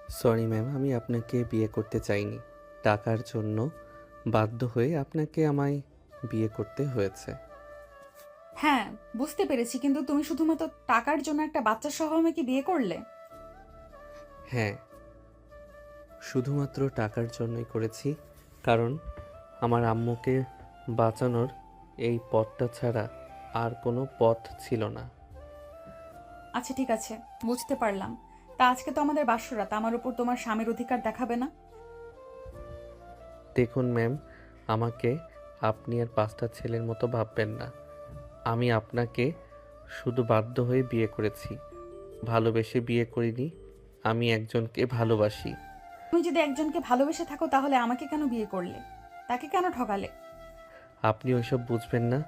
Sorry ma'am, আমি আপনাকে বিয়ে করতে চাইনি। টাকার জন্য বাধ্য হয়ে আপনাকে আমায় বিয়ে করতে হয়েছে। হ্যাঁ, বুঝতে পেরেছি, কিন্তু তুমি শুধুমাত্র টাকার জন্য একটা বাচ্চা সহ আমাকে বিয়ে করলে? হ্যাঁ, শুধুমাত্র টাকার জন্যই করেছি, কারণ আমার আম্মুকে বাঁচানোর এই পথটা ছাড়া আর কোনো পথ ছিল না। আচ্ছা ঠিক আছে, বুঝতে পারলাম। তা আজকে তো আমাদের বাসরাত, আমার উপর তোমার স্বামীর অধিকার দেখাবে না? দেখুন ম্যাম, আমাকে আপনি আর 5টা ছেলের মতো ভাববেন না। আমি আপনাকে শুধু বাধ্য হয়ে বিয়ে করেছি, ভালোবেসে বিয়ে করিনি। আমি একজনকে ভালোবাসি। তুমি যদি একজনকে ভালোবেসে থাকো তাহলে আমাকে কেন বিয়ে করলে? তাকে কেন ঠকালে? আপনি ওইসব বুঝবেন না,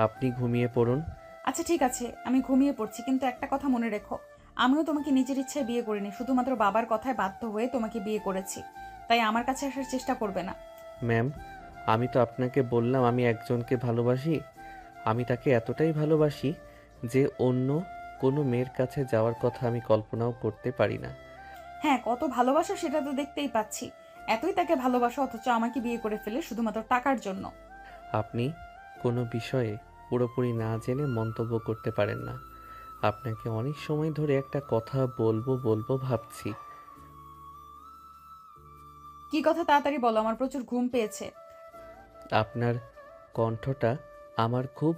আপনি ঘুমিয়ে পড়ুন। আচ্ছা ঠিক আছে, আমি ঘুমিয়ে পড়ছি, কিন্তু একটা কথা মনে রেখো, আমিও তোমাকে নিজের ইচ্ছায় বিয়ে করিনি, শুধুমাত্র বাবার কথায় বাধ্য হয়ে তোমাকে বিয়ে করেছি। তাই আমার কাছে আসার চেষ্টা করবে না। ম্যাম, আমি তো আপনাকে বললাম আমি একজনকে ভালোবাসি। আমি তাকে এতটাই ভালোবাসি যে অন্য কোনো মেয়ের কাছে যাওয়ার কথা আমি কল্পনাও করতে পারি না। হ্যাঁ, কত ভালোবাসা সেটা তো দেখতেই পাচ্ছি। এতই তাকে ভালোবাসা, অথচ আমাকে বিয়ে করে ফেলে শুধুমাত্র টাকার জন্য। আপনি কোনো বিষয়ে পুরোপুরি না জেনে মন্তব্য করতে পারেন না। আপনাকে অনেক সময় ধরে একটা কথা বলবো বলবো ভাবছি। কি কথা তাড়াতাড়ি বলো, আমার প্রচুর ঘুম পেয়েছে। আপনার কণ্ঠটা আমার খুব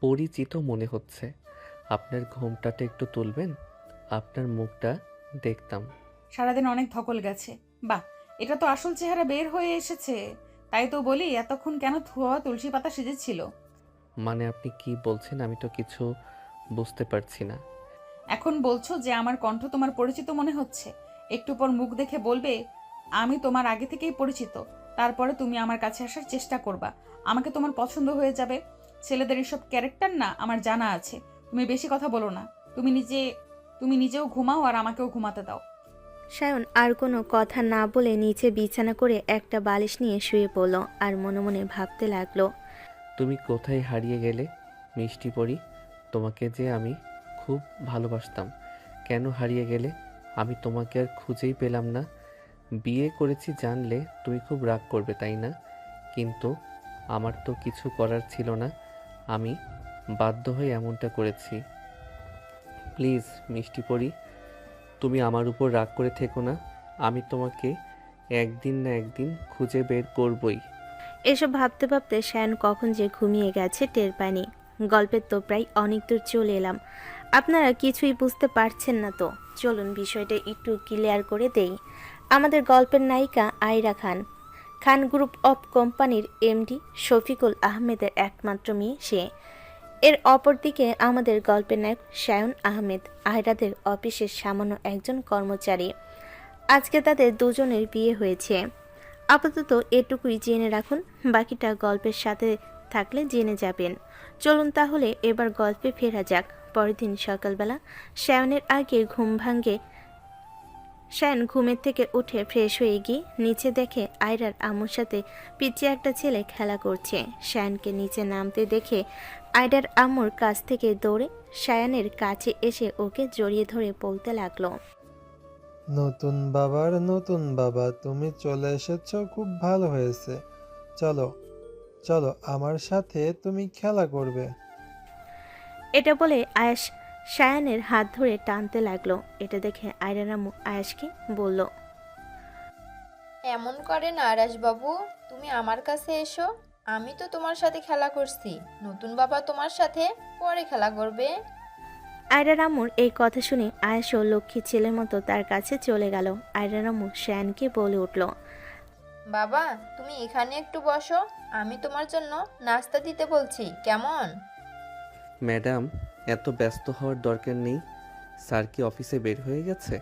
পরিচিত মনে হচ্ছে। আপনার ঘোমটাটা একটু তুলবেন? আপনার মুখটা দেখতাম। সারাদিন অনেক ধকল গেছে। বাহ, এটা তো আসল চেহারা বের হয়ে এসেছে। তাই তো বলি, এতক্ষণ কেন ধোয়া তুলসী পাতা সেজেছিল? মানে আপনি কি বলছেন আমি তো কিছু বুঝতে পারছি না। এখন বলছো যে আমার কণ্ঠ তোমার পরিচিত মনে হচ্ছে। একটু পর মুখ দেখে বলবে আমি তোমার আগে থেকেই পরিচিত। তারপরে তুমি আমার কাছে আসার চেষ্টা করবা, আমাকে তোমার পছন্দ হয়ে যাবে। ছেলেদের এসব ক্যারেক্টার না আমার জানা আছে। তুমি বেশি কথা বলো না। তুমি নিজেও ঘুমাও আর আমাকেও ঘুমাতে দাও। সায়ন আর কোনো কথা না বলে নিচে বিছানা করে একটা বালিশ নিয়ে শুয়ে পড়ল আর মনে মনে ভাবতে লাগলো। তুমি কোথায় হারিয়ে গেলে মিষ্টি পরি? তোমাকে যে আমি খুব ভালোবাসতাম, কেন হারিয়ে গেলে? আমি তোমাকে আর খুঁজেই পেলাম না। বিয়ে করেছি জানলে তুমি খুব রাগ করবে, তাই না? কিন্তু আমার তো কিছু করার ছিল না। আমি বাধ্য হয়ে এমনটা করেছি। প্লিজ মিষ্টি পরি, তুমি আমার উপর রাগ করে থেকো না। আমি তোমাকে একদিন না একদিন খুঁজে বের করবই। এসব ভাবতে ভাবতে সায়ন কখন যে ঘুমিয়ে গেছে টের পায়নি। গল্পের তো প্রায় অনেক দূর চলে এলাম। আপনারা কিছুই বুঝতে পারছেন না তো চলুন বিষয়টা একটু ক্লিয়ার করে দেই। আমাদের গল্পের নায়িকা আয়রা খান, খান গ্রুপ অফ কোম্পানির এমডি শফিকুল আহমেদের একমাত্র মেয়ে সে। এর অপরদিকে আমাদের গল্পের নায়ক সায়ন আহমেদ, আয়রাদের অফিসের সামান্য একজন কর্মচারী। আজকে তাদের দুজনের বিয়ে হয়েছে। আপাতত এটুকুই জেনে রাখুন, বাকিটা গল্পের সাথে থাকলে জেনে যাবেন। চলুন তাহলে এবার গল্পে ফেরা যাক। পরের দিন সকালবেলা সায়নের আগে ঘুম ভাঙে। শায়ন ঘুমের থেকে উঠে ফ্রেশ হয়ে গিয়ে নিচে দেখে আয়রার আম্মুর সাথে পিছিয়ে একটা ছেলে খেলা করছে। শায়নকে নিচে নামতে দেখে আয়রার আম্মুর কাছ থেকে দৌড়ে শায়ানের কাছে এসে ওকে জড়িয়ে ধরে বলতে লাগলো। নতুন বাবার নতুন বাবা, তুমি চলে এসেছো, খুব ভালো হয়েছে। চলো, চলো আমার সাথে তুমি খেলা করবে। এটা বলে আয়াস শায়ানের হাত ধরে টানতে লাগলো। এটা দেখে আয়রার আম্মু আয়াসকে বলল, এমন করে না বাবু, তুমি আমার কাছে এসো। আমি তো তোমার সাথে খেলা করছি, নতুন বাবা তোমার সাথে পরে খেলা করবে। আয়রার আম্মুর এই কথা শুনে আয়াসও লক্ষ্মী ছেলের মতো তার কাছে চলে গেল। আয়রার আম্মু শায়ানকে বলে উঠল, বাবা তুমি এখানে একটু বসো, আমি তোমার জন্য নাস্তা দিতে বলছি, কেমন? ম্যাডাম, এত ব্যস্ত হওয়ার দরকার নেই। স্যার কি অফিসে বের হয়ে গেছে?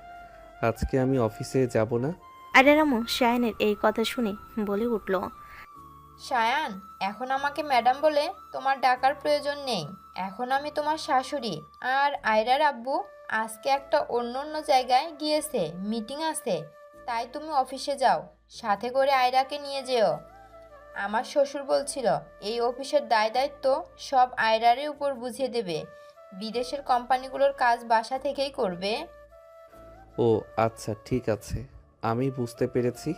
আজকে আমি অফিসে যাব না। আয়রার আম্মু শায়ানের এই কথা শুনে বলে উঠল, সায়ান, এখন আমাকে ম্যাডাম বলে তোমার ডাকার প্রয়োজন নেই। এখন আমি তোমার শাশুড়ি। আর আয়রার আব্বু আজকে একটা অন্য জায়গায় গিয়েছে, মিটিং আছে। তাই তুমি অফিসে যাও, সাথে করে আয়রাকে নিয়ে যেও। আমার শ্বশুর বলছিল এই অফিসের দায় দায়িত্ব সব আয়রারের উপর বুঝিয়ে দেবে। বিদেশের কোম্পানিগুলোর কাজ বাসা থেকেই করবে। ও আচ্ছা ঠিক আছে, আমি বুঝতে পেরেছি।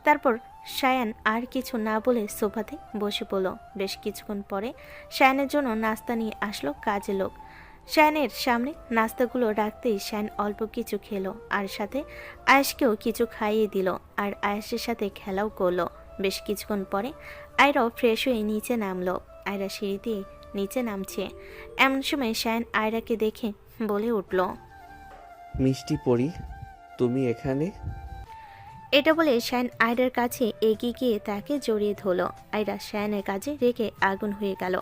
তারপর সায়ান আর কিছু না বলে সোফাতে বসে পড়ল। বেশ কিছুক্ষণ পরে সায়ানের জন্য নাস্তা নিয়ে আসলো কাজের লোক। সায়ানের সামনে নাস্তাগুলো রাখতেই সায়ান অল্প কিছু খেলো আর সাথে আয়েশকেও কিছু খাইয়ে দিল আর আয়েশের সাথে খেলাও করলো। বেশ কিছুক্ষণ পরে আয়রাও ফ্রেশ হয়ে নিচে নামলো। আয়রা সিঁড়ি দিয়ে নিচে নামছে, এমন সময় সায়ান আয়রাকে দেখে বলে উঠল, মিষ্টি পড়ি, তুমি এখানে? এটা বলে শায়ন আয়রার কাছে এগিয়ে গিয়ে তাকে জড়িয়ে ধরলো। আয়রা শায়নের কাছে রেগে আগুন হয়ে গেল।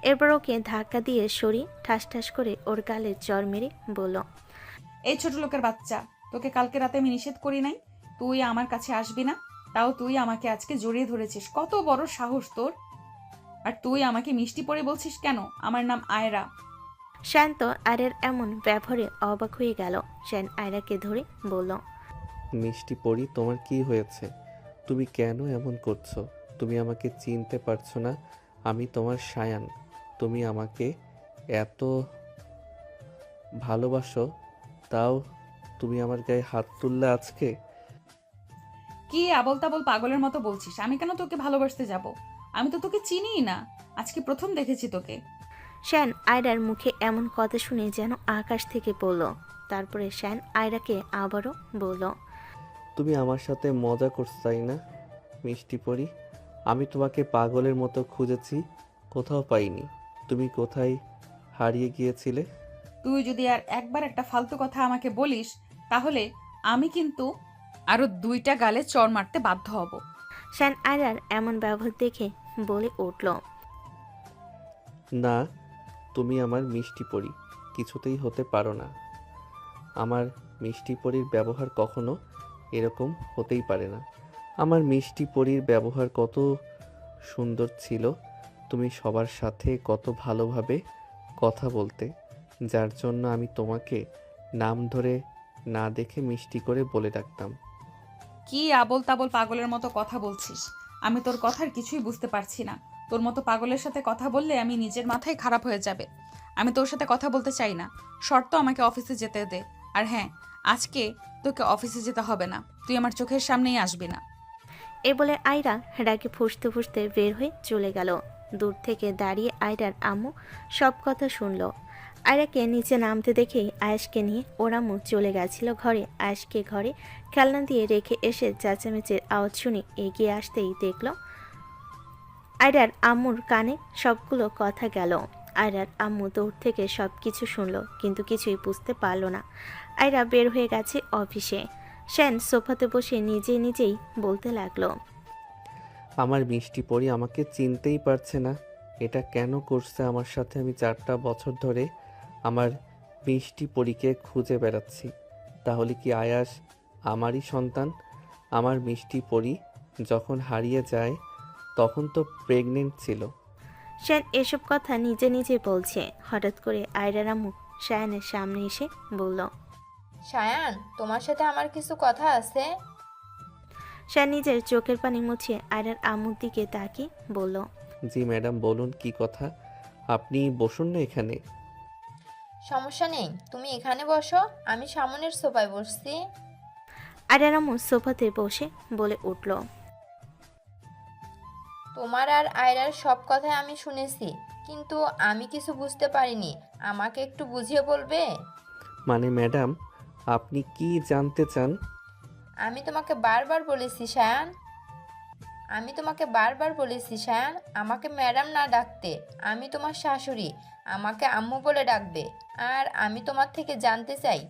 এরপর ওকে ধাক্কা দিয়ে সরিয়ে ঠাস ঠাস করে ওর গালে চড় মেরে বলল, এই ছোট লোকের বাচ্চা, তোকে কালকে রাতে আমি নিষেধ করি নাই তুই আমার কাছে আসবি না? তাও তুই আমাকে আজকে জড়িয়ে ধরেছিস, কত বড় সাহস তোর! আর তুই আমাকে মিষ্টি পড়ে বলছিস কেন? আমার নাম আয়রা। শায়ন তো আয়রার এমন ব্যবহারে অবাক হয়ে গেল। শায়ন আয়রাকে ধরে বলল, মিষ্টি পড়ি, তোমার কি হয়েছে? তুমি কেন এমন করছো? তুমি আমাকে চিনতে পারছো না? আমি তোমার সায়ান। তুমি আমাকে এত ভালোবাসো, তাও তুমি আমার গায়ে হাত তুললে আজকে? কি আবল তাবল পাগলের মতো বলছিস? আমি কেন তোকে ভালোবাসতে যাব? আমি তো তোকে চিনিই না, আজকে প্রথম দেখেছি তোকে। শায়ন আয়রার মুখে এমন কথা শুনে যেন আকাশ থেকে পড়ল। তারপরে শায়ন আয়রাকে আবারও বলল, তুমি আমার সাথে মজা করছো তাই না মিষ্টি পড়ি? আমি তোমাকে পাগলের মতো খুঁজেছি, কোথাও পাইনি। তুমি কোথায় হারিয়ে গিয়েছিলে? তুই যদি আর একবার একটা ফালতু কথা আমাকে বলিস, তাহলে আমি কিন্তু আরো 2টা গালে চড় মারতে বাধ্য হব। শায়ন আয়রার এমন ব্যবহার দেখে বলে উঠল, না, তুমি আমার মিষ্টি পড়ি, কিছুতেই হতে পারো না। আমার মিষ্টি পরীর ব্যবহার কখনো এরকম হতেই পারে না। আমার মিষ্টি পরীর ব্যবহার কত সুন্দর ছিল, তুমি সবার সাথে কত ভালোভাবে কথা বলতে, যার জন্য আমি তোমাকে নাম ধরে না দেখে মিষ্টি করে বলে ডাকতাম। কি আবল তাবল পাগলের মতো কথা বলছিস? আমি তোর কথার কিছুই বুঝতে পারছি না। তোর মতো পাগলের সাথে কথা বললে আমি নিজের মাথায় খারাপ হয়ে যাবে। আমি তোর সাথে কথা বলতে চাই না, শর্ত আমাকে অফিসে যেতে দে। আর হ্যাঁ, আজকে তোকে অফিসে যেতে হবে না, তুই আমার চোখের সামনেই আসবি না। এ বলে আয়রা রাগে ফুঁসতে ফুঁসতে বের হয়ে চলে গেল। দূর থেকে দাঁড়িয়ে আয়রার আম্মু সব কথা শুনল। আয়রাকে নিচে নামতে দেখেই আয়েশকে নিয়ে ওর আম্মু চলে গেছিল ঘরে। আয়েশকে ঘরে খেলনা দিয়ে রেখে এসে চেঁচামেচির আওয়াজ শুনে এগিয়ে আসতেই দেখল আয়রার আম্মুর কানে সবগুলো কথা গেল। আয়রার আম্মু দৌড় থেকে সব কিছু শুনল, কিন্তু কিছুই বুঝতে পারল না। আয়রা বের হয়ে গেছে অফিসে। শায়ন সোফাতে বসে নিজে নিজেই বলতে লাগলো, আমার মিষ্টি পরী আমাকে চিনতেই পারছে না, এটা কেন করছে আমার সাথে? আমি 4টা বছর ধরে আমার মিষ্টি পরীকে খুঁজে বেড়াচ্ছি। তাহলে কি আয়াস আমারই সন্তান? আমার মিষ্টি পরী যখন হারিয়ে যায় তখন তো প্রেগনেন্ট ছিল। শায়ন এসব কথা নিজে নিজে বলছে। হঠাৎ করে আয়রার আম্মু শায়নের সামনে এসে বলল, সায়ান, তোমার সাথে আমার কিছু কথা আছে। শায়ন নিজের চোখের পানি মুছিয়ে আয়রার আম্মুর দিকে তাকিয়ে বলল, জি ম্যাডাম, বলুন কি কথা। আপনি বসুন না এখানে। সমস্যা নেই, তুমি এখানে বসো, আমি সামনের সোফায় বসছি। আয়রার আম্মু সোফাতে বসে বলে উঠল, তোমার আর আয়রার সব কথাই আমি শুনেছি, কিন্তু আমি কিছু বুঝতে পারিনি। আমাকে একটু বুঝিয়ে বলবে? মানে ম্যাডাম, আপনি কি জানতে চান? আমি তোমাকে বারবার বলেছি সায়ান, আমাকে ম্যাডাম না ডাকতে। আমি তোমার শাশুড়ি, আমাকে আম্মু বলে ডাকবে। আর আমি তোমার থেকে জানতে চাই,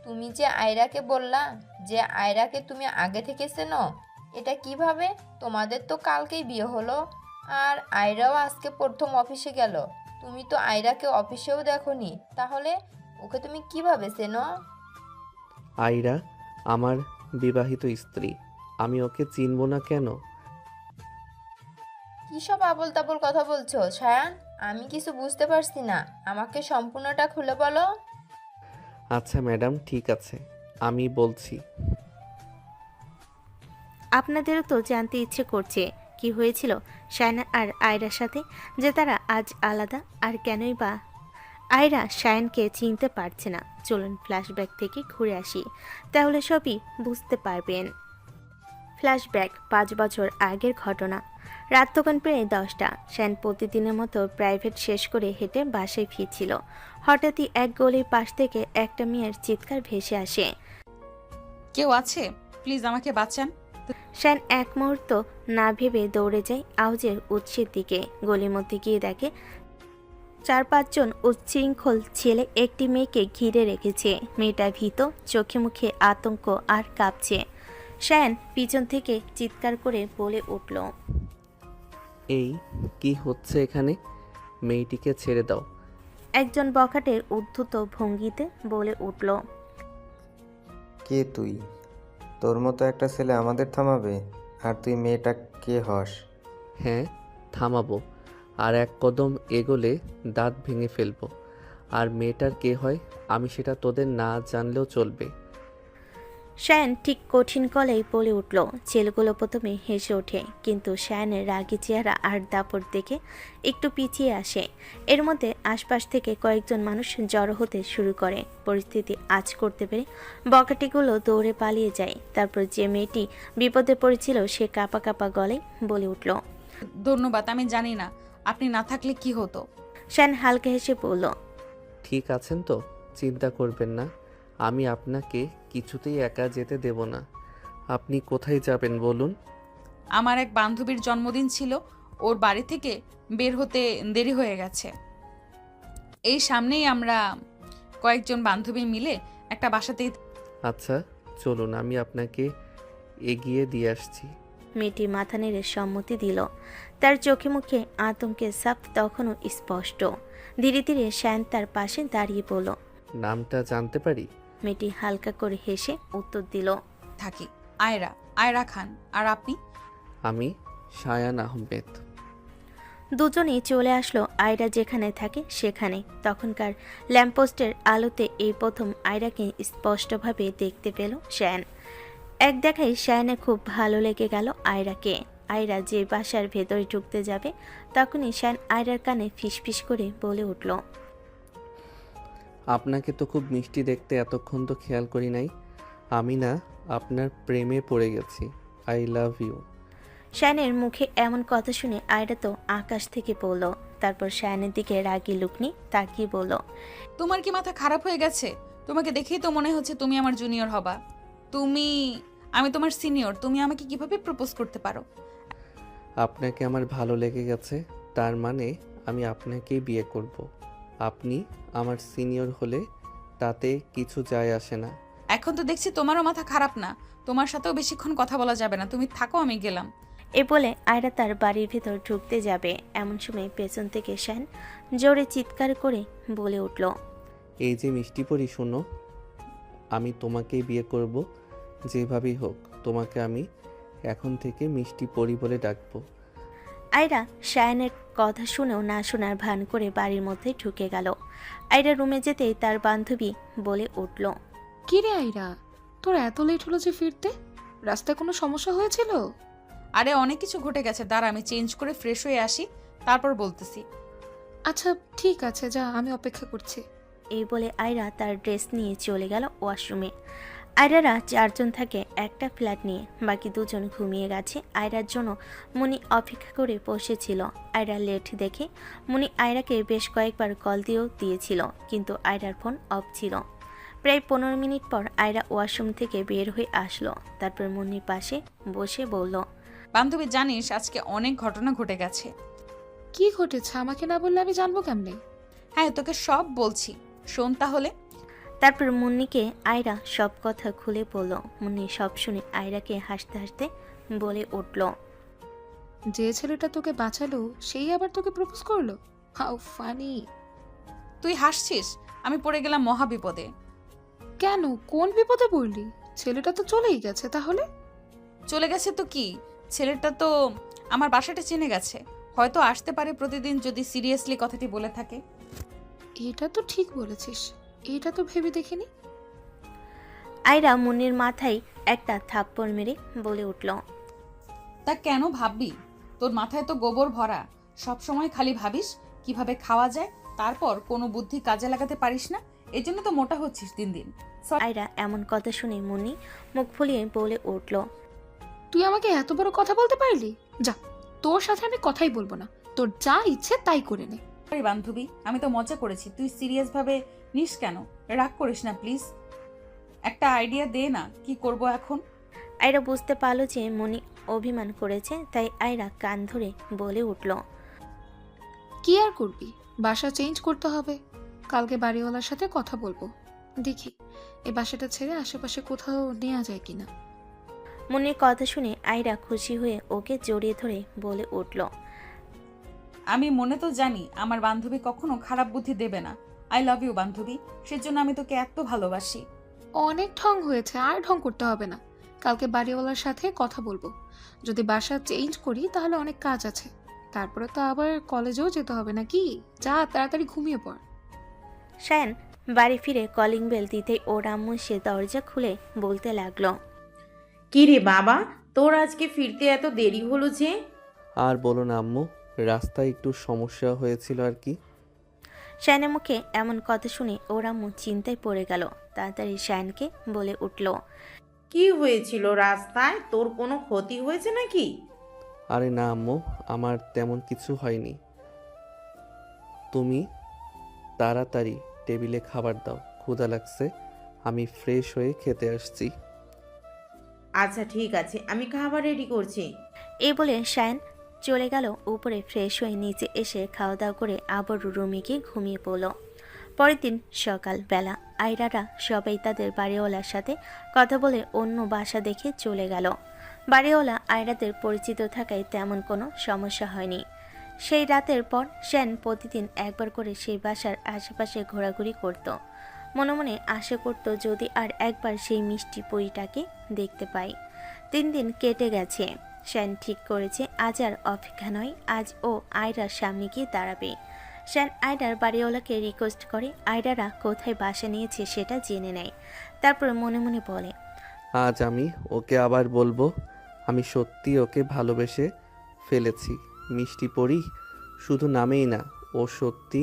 তুমি যে আয়রাকে বললা যে আয়রাকে তুমি আগে থেকে চেনো, এটা কিভাবে? তোমাদের তো কালকেই বিয়ে হলো, আর আয়রাও আজকে প্রথম অফিসে গেল। তুমি তো আয়রাকে অফিসেও দেখোনি, তাহলে ওকে তুমি কিভাবে চেনো? আয়রা আমার বিবাহিত স্ত্রী, আমি ওকে চিনব না কেন? কী সব আবোল তাবোল কথা বলছো সায়ান? আমি কিছু বুঝতে পারছি না, আমাকে সম্পূর্ণটা খুলে বলো। আচ্ছা ম্যাডাম, ঠিক আছে, আমি বলছি। আপনাদেরও তো জানতে ইচ্ছে করছে কি হয়েছিল শায়না আর আয়রার সাথে, যে তারা আজ আলাদা, আর কেনই বা আয়রা শায়ানকে চিনতে পারছে না। চলুন ফ্ল্যাশব্যাক থেকে ঘুরে আসি, তাহলে সবই বুঝতে পারবেন। ফ্ল্যাশব্যাক 5 বছর আগের ঘটনা। রাত তখন প্রায় 10টা। শায়ান প্রতিদিনের মতো প্রাইভেট শেষ করে হেঁটে বাসায় ফিরছিল। হঠাৎই এক গলির পাশ থেকে একটা মেয়ের চিৎকার ভেসে আসে। কেউ আছে? প্লিজ আমাকে বাঁচান। শায়ান এক মুহূর্ত না ভেবে দৌড়ে যায় আওয়াজের উৎসের দিকে। গলির মধ্যে গিয়ে দেখে 4-5 জন উচ্ছৃঙ্খল ছেলে একটি মেয়েকে ঘিরে রেখেছে। মেয়েটা ভীত, চোখে মুখে আতঙ্ক আর কাঁপছে। শায়ান পিছন থেকে চিৎকার করে বলে উঠল, এই কি হচ্ছে এখানে? মেয়েটিকে ছেড়ে দাও। একজন বখাটের উদ্ধত ভঙ্গিতে বলে উঠল, কে তুই? তোর মতো একটা ছেলে আমাদের থামাবে? আর তুই মেয়েটা কে হস? হ্যাঁ, থামাবো। আর এক কদম এগোলে দাঁত ভেঙে ফেলবো। আর মেয়েটার কে হয় আমি সেটা তোদের না জানলেও চলবে। শায়ান ঠিক কঠিন গলায় বলে উঠল। ছেলেগুলো প্রথমে হেসে ওঠে, কিন্তু শায়ানের রাগী চেহারা আর দাপট দেখে একটু পিছিয়ে আসে। এর মধ্যে আশপাশ থেকে কয়েকজন মানুষ জড়ো হতে শুরু করে। পরিস্থিতি আঁচ করতে পেরে বকাটিগুলো দৌড়ে পালিয়ে যায়। তারপর যে মেয়েটি বিপদে পড়েছিল সে কাঁপা কাঁপা গলায় বলে উঠল, ধন্যবাদ, আমি জানি না আপনি না থাকলে কি হতো। শায়ান হালকা হেসে বলল, ঠিক আছেন তো? চিন্তা করবেন না, আমি আপনাকে কিছুতেই একা যেতে দেব না। আপনি কোথায় যাবেন বলুন? আমার এক বান্ধবীর জন্মদিন ছিল, ওর বাড়ি থেকে বের হতে দেরি হয়ে গেছে। এই সামনেই আমরা কয়েকজন বান্ধবী মিলে একটা বাসাতেই। আচ্ছা চলুন, আমি আপনাকে এগিয়ে দিয়ে আসছি। মেয়েটি মাথা নেড়ে সম্মতি দিল। তার চোখে মুখে আতঙ্কের ছাপ তখনও স্পষ্ট। ধীরে ধীরে শায়ান তার পাশে দাঁড়িয়ে পড়ল। নামটা জানতে পারি? মেয়েটি হালকা করে হেসে উত্তর দিল, থাকি। আয়রা, আয়রা খান। আর আপনি? আমি শায়ান আহমেদ। দুজনেই চলে আসলো আয়রা যেখানে থাকে সেখানে। তখনকার ল্যাম্পপোস্টের আলোতে এই প্রথম আয়রাকে স্পষ্টভাবে দেখতে পেল শায়ান। এক দেখায় শায়ানের খুব ভালো লেগে গেল আয়রাকে। আয়রা যে বাসার ভেতরে ঢুকতে যাবে তখনই শায়ান আয়রার কানে ফিসফিস করে বলে উঠল, আপনাকে তো খুব মিষ্টি দেখতে, এতক্ষণ তো খেয়াল করি নাই। আমি না আপনার প্রেমে পড়ে গেছি। I love you. শায়ানের মুখে এমন কথা শুনে আয়রা তো আকাশ থেকে পড়ল। তারপর শায়ানের দিকে রাগী লুক নিয়ে তাকিয়ে বলল, তোমার কি মাথা খারাপ হয়ে গেছে? তোমাকে দেখেই তো মনে হচ্ছে তুমি আমার জুনিয়র হবা। আমি তোমার সিনিয়র, তুমি আমাকে কিভাবে প্রপোজ করতে পারো? আপনাকে আমার ভালো লেগে গেছে, তার মানে আমি আপনাকেই বিয়ে করব। আপনি আমার সিনিয়র হলে তাতে কিছু যায় আসে না। এখন তো দেখছি তোমারও মাথা খারাপ না। তোমার সাথেও বেশিক্ষণ কথা বলা যাবে না, তুমি থাকো, আমি গেলাম। এ বলে আয়রা তার বাড়ির ভেতর ঢুকতে যাবে এমন সময় পেছন থেকে শায়ান জোরে চিৎকার করে বলে উঠল, এই যে মিষ্টি পরি, শোনো, আমি তোমাকেই বিয়ে করব। যেভাবেই হোক তোমাকে আমি এখন থেকে মিষ্টি পরি বলে ডাকবো। আয়রা শায়ানের কথা শুনেও না শোনার ভান করে বাড়ির মধ্যে ঢুকে গেল। আয়রা রুমে যেতেই তার বান্ধবী বলে উঠল, কি রে আইরা, তোর এত লেট হলো যে ফিরতে? রাস্তায় কোনো সমস্যা হয়েছিল? আরে অনেক কিছু ঘটে গেছে, দাঁড়া আমি চেঞ্জ করে ফ্রেশ হয়ে আসি, তারপর বলতেছি। আচ্ছা ঠিক আছে, যা, আমি অপেক্ষা করছি। এই বলে আয়রা তার ড্রেস নিয়ে চলে গেল ওয়াশরুমে। আয়রারা 4 জন থাকে একটা ফ্ল্যাট নিয়ে, বাকি 2 জন ঘুমিয়ে গেছে। আয়রার জন্য মুনি অপেক্ষা করে বসেছিল। আয়রা লেট দেখে মুনি আয়রাকে বেশ কয়েকবার কল দিয়েছিল, কিন্তু আয়রার ফোন অফ ছিল। প্রায় 15 মিনিট পর আয়রা ওয়াশরুম থেকে বের হয়ে আসলো। তারপর মুনির পাশে বসে বলল, বান্ধবী জানিস আজকে অনেক ঘটনা ঘটে গেছে। কি ঘটেছে আমাকে না বললে আমি জানবো কেমনে? হ্যাঁ তোকে সব বলছি, শোন তাহলে। তারপর মুন্নিকে আয়রা সব কথা খুলে বলল। মুন্নি সব শুনে আয়রাকে হাসতে হাসতে বলে উঠল, যে ছেলেটা তোকে বাঁচালো সেই আবার তোকে প্রপোজ করলো? How funny! তুই হাসছিস? আমি পড়ে গেলাম মহা বিপদে। কেন, কোন বিপদে পড়লি? ছেলেটা তো চলেই গেছে। তাহলে চলে গেছে তো কি, ছেলেটা তো আমার বাসাটা চিনে গেছে, হয়তো আসতে পারে প্রতিদিন যদি সিরিয়াসলি কথাটি বলে থাকে। এটা তো ঠিক বলেছিস, এটা তো ভেবে দেখিনি। আয়রা মুন্নির মাথায় একটা থাপ্পড় মেরে বলে উঠল, তা কেন ভাববি? তোর মাথায় তো গোবর ভরা, সব সময় খালি ভাবিস কিভাবে খাওয়া যায়, তারপর কোনো বুদ্ধি কাজে লাগাতে পারিস না, এই জন্য তো মোটা হচ্ছিস দিন দিন। আয়রা এমন কথা শুনে মুন্নি মুখ ফুলিয়ে বলে উঠল। তুই আমাকে এত বড় কথা বলতে পারলি? যা, তোর সাথে আমি কথাই বলবো না। তোর যা ইচ্ছে তাই করে নে। আরে বান্ধবী, আমি তো মজা করেছি, তুই সিরিয়াস ভাবে নিস কেন? রাগ করিস না প্লিজ, একটা আইডিয়া দে না, কি করব এখন? আয়রা বুঝতে পারল যে মুন্নি অভিমান করেছে, তাই আয়রা কান ধরে বলে উঠল। কি আর করবি, বাসা চেঞ্জ করতে হবে। কালকে বাড়িওয়ালার সাথে কথা বলবো, দেখি এই বাসাটা ছেড়ে আশেপাশে কোথাও নেওয়া যায় কিনা। মুন্নির কথা শুনে আয়রা খুশি হয়ে ওকে জড়িয়ে ধরে বলে উঠল। আমি মনে তো জানি আমার বান্ধবী কখনো খারাপ বুদ্ধি দেবে না। আই লাভ ইউ বান্ধবী, সেজন্য আমি তোকে এত ভালোবাসি। অনেক ঢং হয়েছে, আর ঢং করতে হবে না। কালকে বাড়িওয়ালার সাথে কথা বলবো। যদি বাসা চেঞ্জ করি তাহলে অনেক কাজ আছে, তারপরে তো আবার কলেজেও যেতে হবে নাকি। যা, তাড়াতাড়ি ঘুমিয়ে পড়। শায়ান বাড়ি ফিরে কলিং বেল দিতেই ওর আম্মু সে দরজা খুলে বলতে লাগলো। কি রে বাবা, তোর আজকে ফিরতে এত দেরি হলো যে? আর বলো না আম্মু, রাস্তায় একটু সমস্যা হয়েছিল আর কি। শায়ানের মুখে এমন কথা শুনে ওর আম্মু চিন্তায় পড়ে গেল। তাড়াতাড়ি শায়ানকে বলে উঠল। কি হয়েছিল রাস্তায়? তোর কোনো ক্ষতি হয়েছে নাকি? আরে না আম্মু, আমার তেমন কিছু হয়নি। তুমি তাড়াতাড়ি টেবিলে খাবার দাও, ক্ষুধা লাগছে, আমি ফ্রেশ হয়ে খেতে আসছি। আচ্ছা ঠিক আছে, আমি খাবার রেডি করছি। এই বলে শায়ান চলে গেল উপরে। ফ্রেশ হয়ে নিচে এসে খাওয়া দাওয়া করে আবার রুমে গিয়ে ঘুমিয়ে পড়ল। পরের দিন সকালবেলা আয়রারা সবাই তাদের বাড়িওয়ালার সাথে কথা বলে অন্য বাসা দেখে চলে গেল। বাড়িওয়ালা আয়রাদের পরিচিত থাকায় তেমন কোনো সমস্যা হয়নি। সেই রাতের পর শ্যান প্রতিদিন একবার করে সেই বাসার আশেপাশে ঘোরাঘুরি করত। মনে মনে আশা করত যদি আর একবার সেই মিষ্টি পরীটাকে দেখতে পাই। 3 দিন কেটে গেছে। শ্যান ঠিক করেছে আজ আর অপেক্ষা নয়, আজ ও আয়রার সামনে গিয়ে দাঁড়াবে। শ্যান আয়রার বাড়িওয়ালাকে রিকোয়েস্ট করে আয়রারা কোথায় বাসা নিয়েছে সেটা জেনে নেয়। তারপর মনে মনে বলে, আজ আমি ওকে আবার বলবো আমি সত্যি ওকে ভালোবেসে ফেলেছি। মিষ্টি পরি শুধু নামেই না, ও সত্যি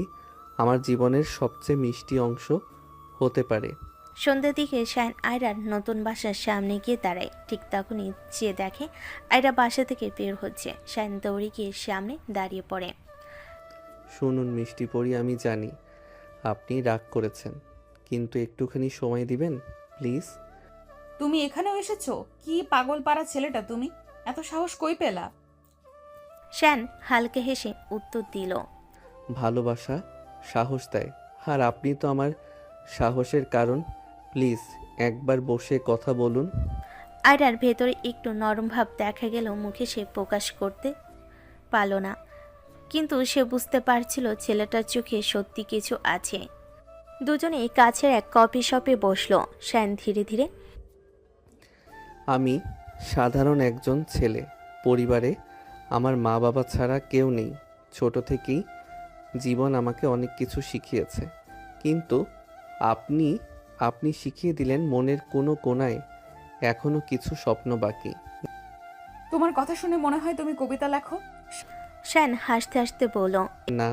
আমার জীবনের সবচেয়ে মিষ্টি অংশ হতে পারে। সন্ধ্যের দিকে শ্যান আয়রার নতুন বাসার সামনে গিয়ে দাঁড়ায়। ঠিক তখনই চেয়ে দেখে আয়রা বাসা থেকে বের হচ্ছে। শ্যান দৌড়ে গিয়ে সামনে দাঁড়িয়ে পড়ে। শুনুন মিষ্টি পরি, আমি জানি আপনি রাগ করেছেন, কিন্তু একটুখানি সময় দিবেন প্লিজ। তুমি এখানেও এসেছো? কি পাগল পাড়া ছেলেটা তুমি, এত সাহস কই পেলা? শ্যান হালকা হেসে উত্তর দিল। ভালোবাসা সাহস দেয়, আর আপনি তো আমার সাহসের কারণ। প্লিজ একবার বসে কথা বলুন। আয়রার ভেতরে একটু নরম ভাব দেখা গেল, মুখে সে প্রকাশ করতে পারল না, কিন্তু সে বুঝতে পারছিল ছেলেটার চোখে সত্যি কিছু আছে। দুজনেই কাছের এক কফি শপে বসলো। শ্যান ধীরে ধীরে, আমি সাধারণ একজন ছেলে, পরিবারে আমার মা বাবা ছাড়া কেউ নেই। ছোট থেকেই জীবন আমাকে অনেক কিছু শিখিয়েছে, কিন্তু আপনি আপনি শিখিয়ে দিলেন মনের কোনো কোণায় এখনো কিছু স্বপ্ন বাকি। তোমার কথা শুনে মনে হয় তুমি কবিতা লেখো। শ্যান হাসতে হাসতে বলল, না,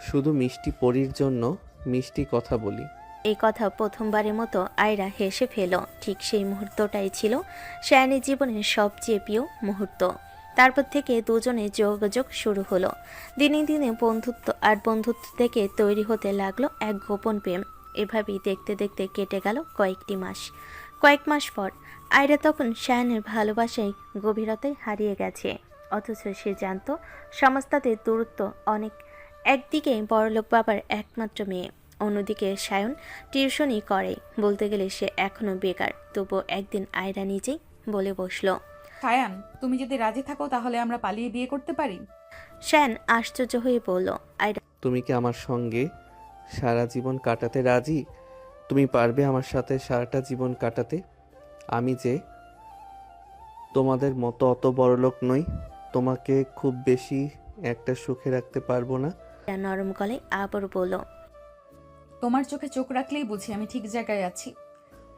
শুধু মিষ্টি পরির জন্য মিষ্টি কথা বলি। এই কথা প্রথমবারের মতো আয়রা হেসে ফেল। ঠিক সেই মুহূর্তটাই ছিল শ্যানের জীবনের সবচেয়ে প্রিয় মুহূর্ত। তারপর থেকে দুজনের যোগাযোগ শুরু হলো। দিনে দিনে বন্ধুত্ব, আর বন্ধুত্ব থেকে তৈরি হতে লাগলো এক গোপন প্রেম। এভাবেই দেখতে দেখতে কেটে গেল কয়েক মাস পর আয়রা তখন শ্যানের ভালোবাসায় গভীরতায় হারিয়ে গেছে। অথচ সে জানত সমাজ তাদের দূরত্ব অনেক। একদিকে বড়লোক বাবার একমাত্র মেয়ে, অন্যদিকে সায়ন টিউশনই করে। বলতে গেলে সে এখনো বেকার। তবুও একদিন আয়রা নিজেই বলে বসলো, সায়ান, তুমি যদি রাজি থাকো তাহলে আমরা পালিয়ে বিয়ে করতে পারি। শ্যান আশ্চর্য হয়ে বলল, আয়রা, তুমি কি আমার সঙ্গে সারা জীবন কাটাতে রাজি? তুমি পারবে আমার সাথে সারাটা জীবন কাটাতে? আমি যে তোমাদের মতো অত বড়লোক নই, তোমাকে খুব বেশি একটা সুখে রাখতে পারবো না। নরম গলায় আবার বলল, তোমার চোখে চোখ রাখলেই বুঝি আমি ঠিক জায়গায় আছি।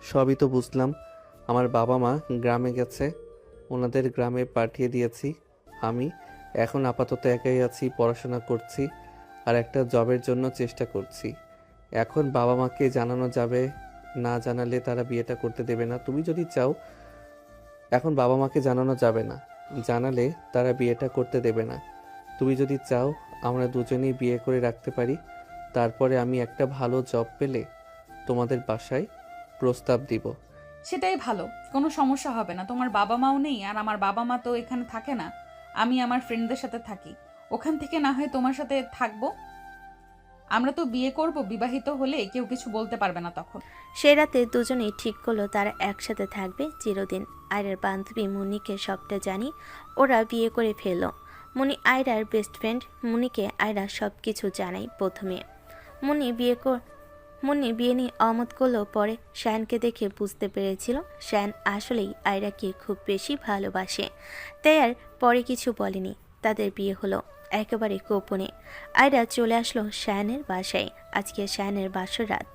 সবই তো বুঝলাম। আমার বাবা মা গ্রামে গেছে, ওনাদের গ্রামে পাঠিয়ে দিয়েছি। আমি এখন আপাতত একাই আছি, পড়াশোনা করছি। আর একটা জবের জন্য চেষ্টা করছি। এখন বাবা মাকে জানানো যাবে না, জানালে তারা বিয়েটা করতে দেবে না। তুমি যদি চাও, এখন বাবা মাকে জানানো যাবে না, জানালে তারা বিয়েটা করতে দেবে না। তুমি যদি চাও আমরা দুজনেই বিয়ে করে রাখতে পারি, তারপরে আমি একটা ভালো জব পেলে তোমাদের বাসায় প্রস্তাব দিব। সেটাই ভালো, কোনো সমস্যা হবে না। তোমার বাবা মাও নেই, আর আমার বাবা মা তো এখানে থাকে না। আমি আমার ফ্রেন্ডদের সাথে থাকি, ওখান থেকে না হয় তোমার সাথে থাকবো। আমরা তো বিয়ে করব, বিবাহিত হলে কেউ কিছু বলতে পারবে না তখন। সে রাতে দুজনেই ঠিক করলো তারা একসাথে থাকবে চিরদিন। আয়রার বান্ধবী মুনিকে সবটা জানি ওরা বিয়ে করে ফেলল। মুনি আয়রার বেস্ট ফ্রেন্ড, মুনিকে আয়রা সব কিছু জানাই প্রথমে। মুনি বিয়ে নিয়ে অমত করলেও পরে শায়ানকে দেখে বুঝতে পেরেছিল শায়ান আসলেই আয়রাকে খুব বেশি ভালোবাসে, তাই আর পরে কিছু বলেনি। তাদের বিয়ে হলো একেবারে গোপনে। আয়রা চলে আসলো শায়ানের বাসায়। আজকে শায়ানের বাসর রাত।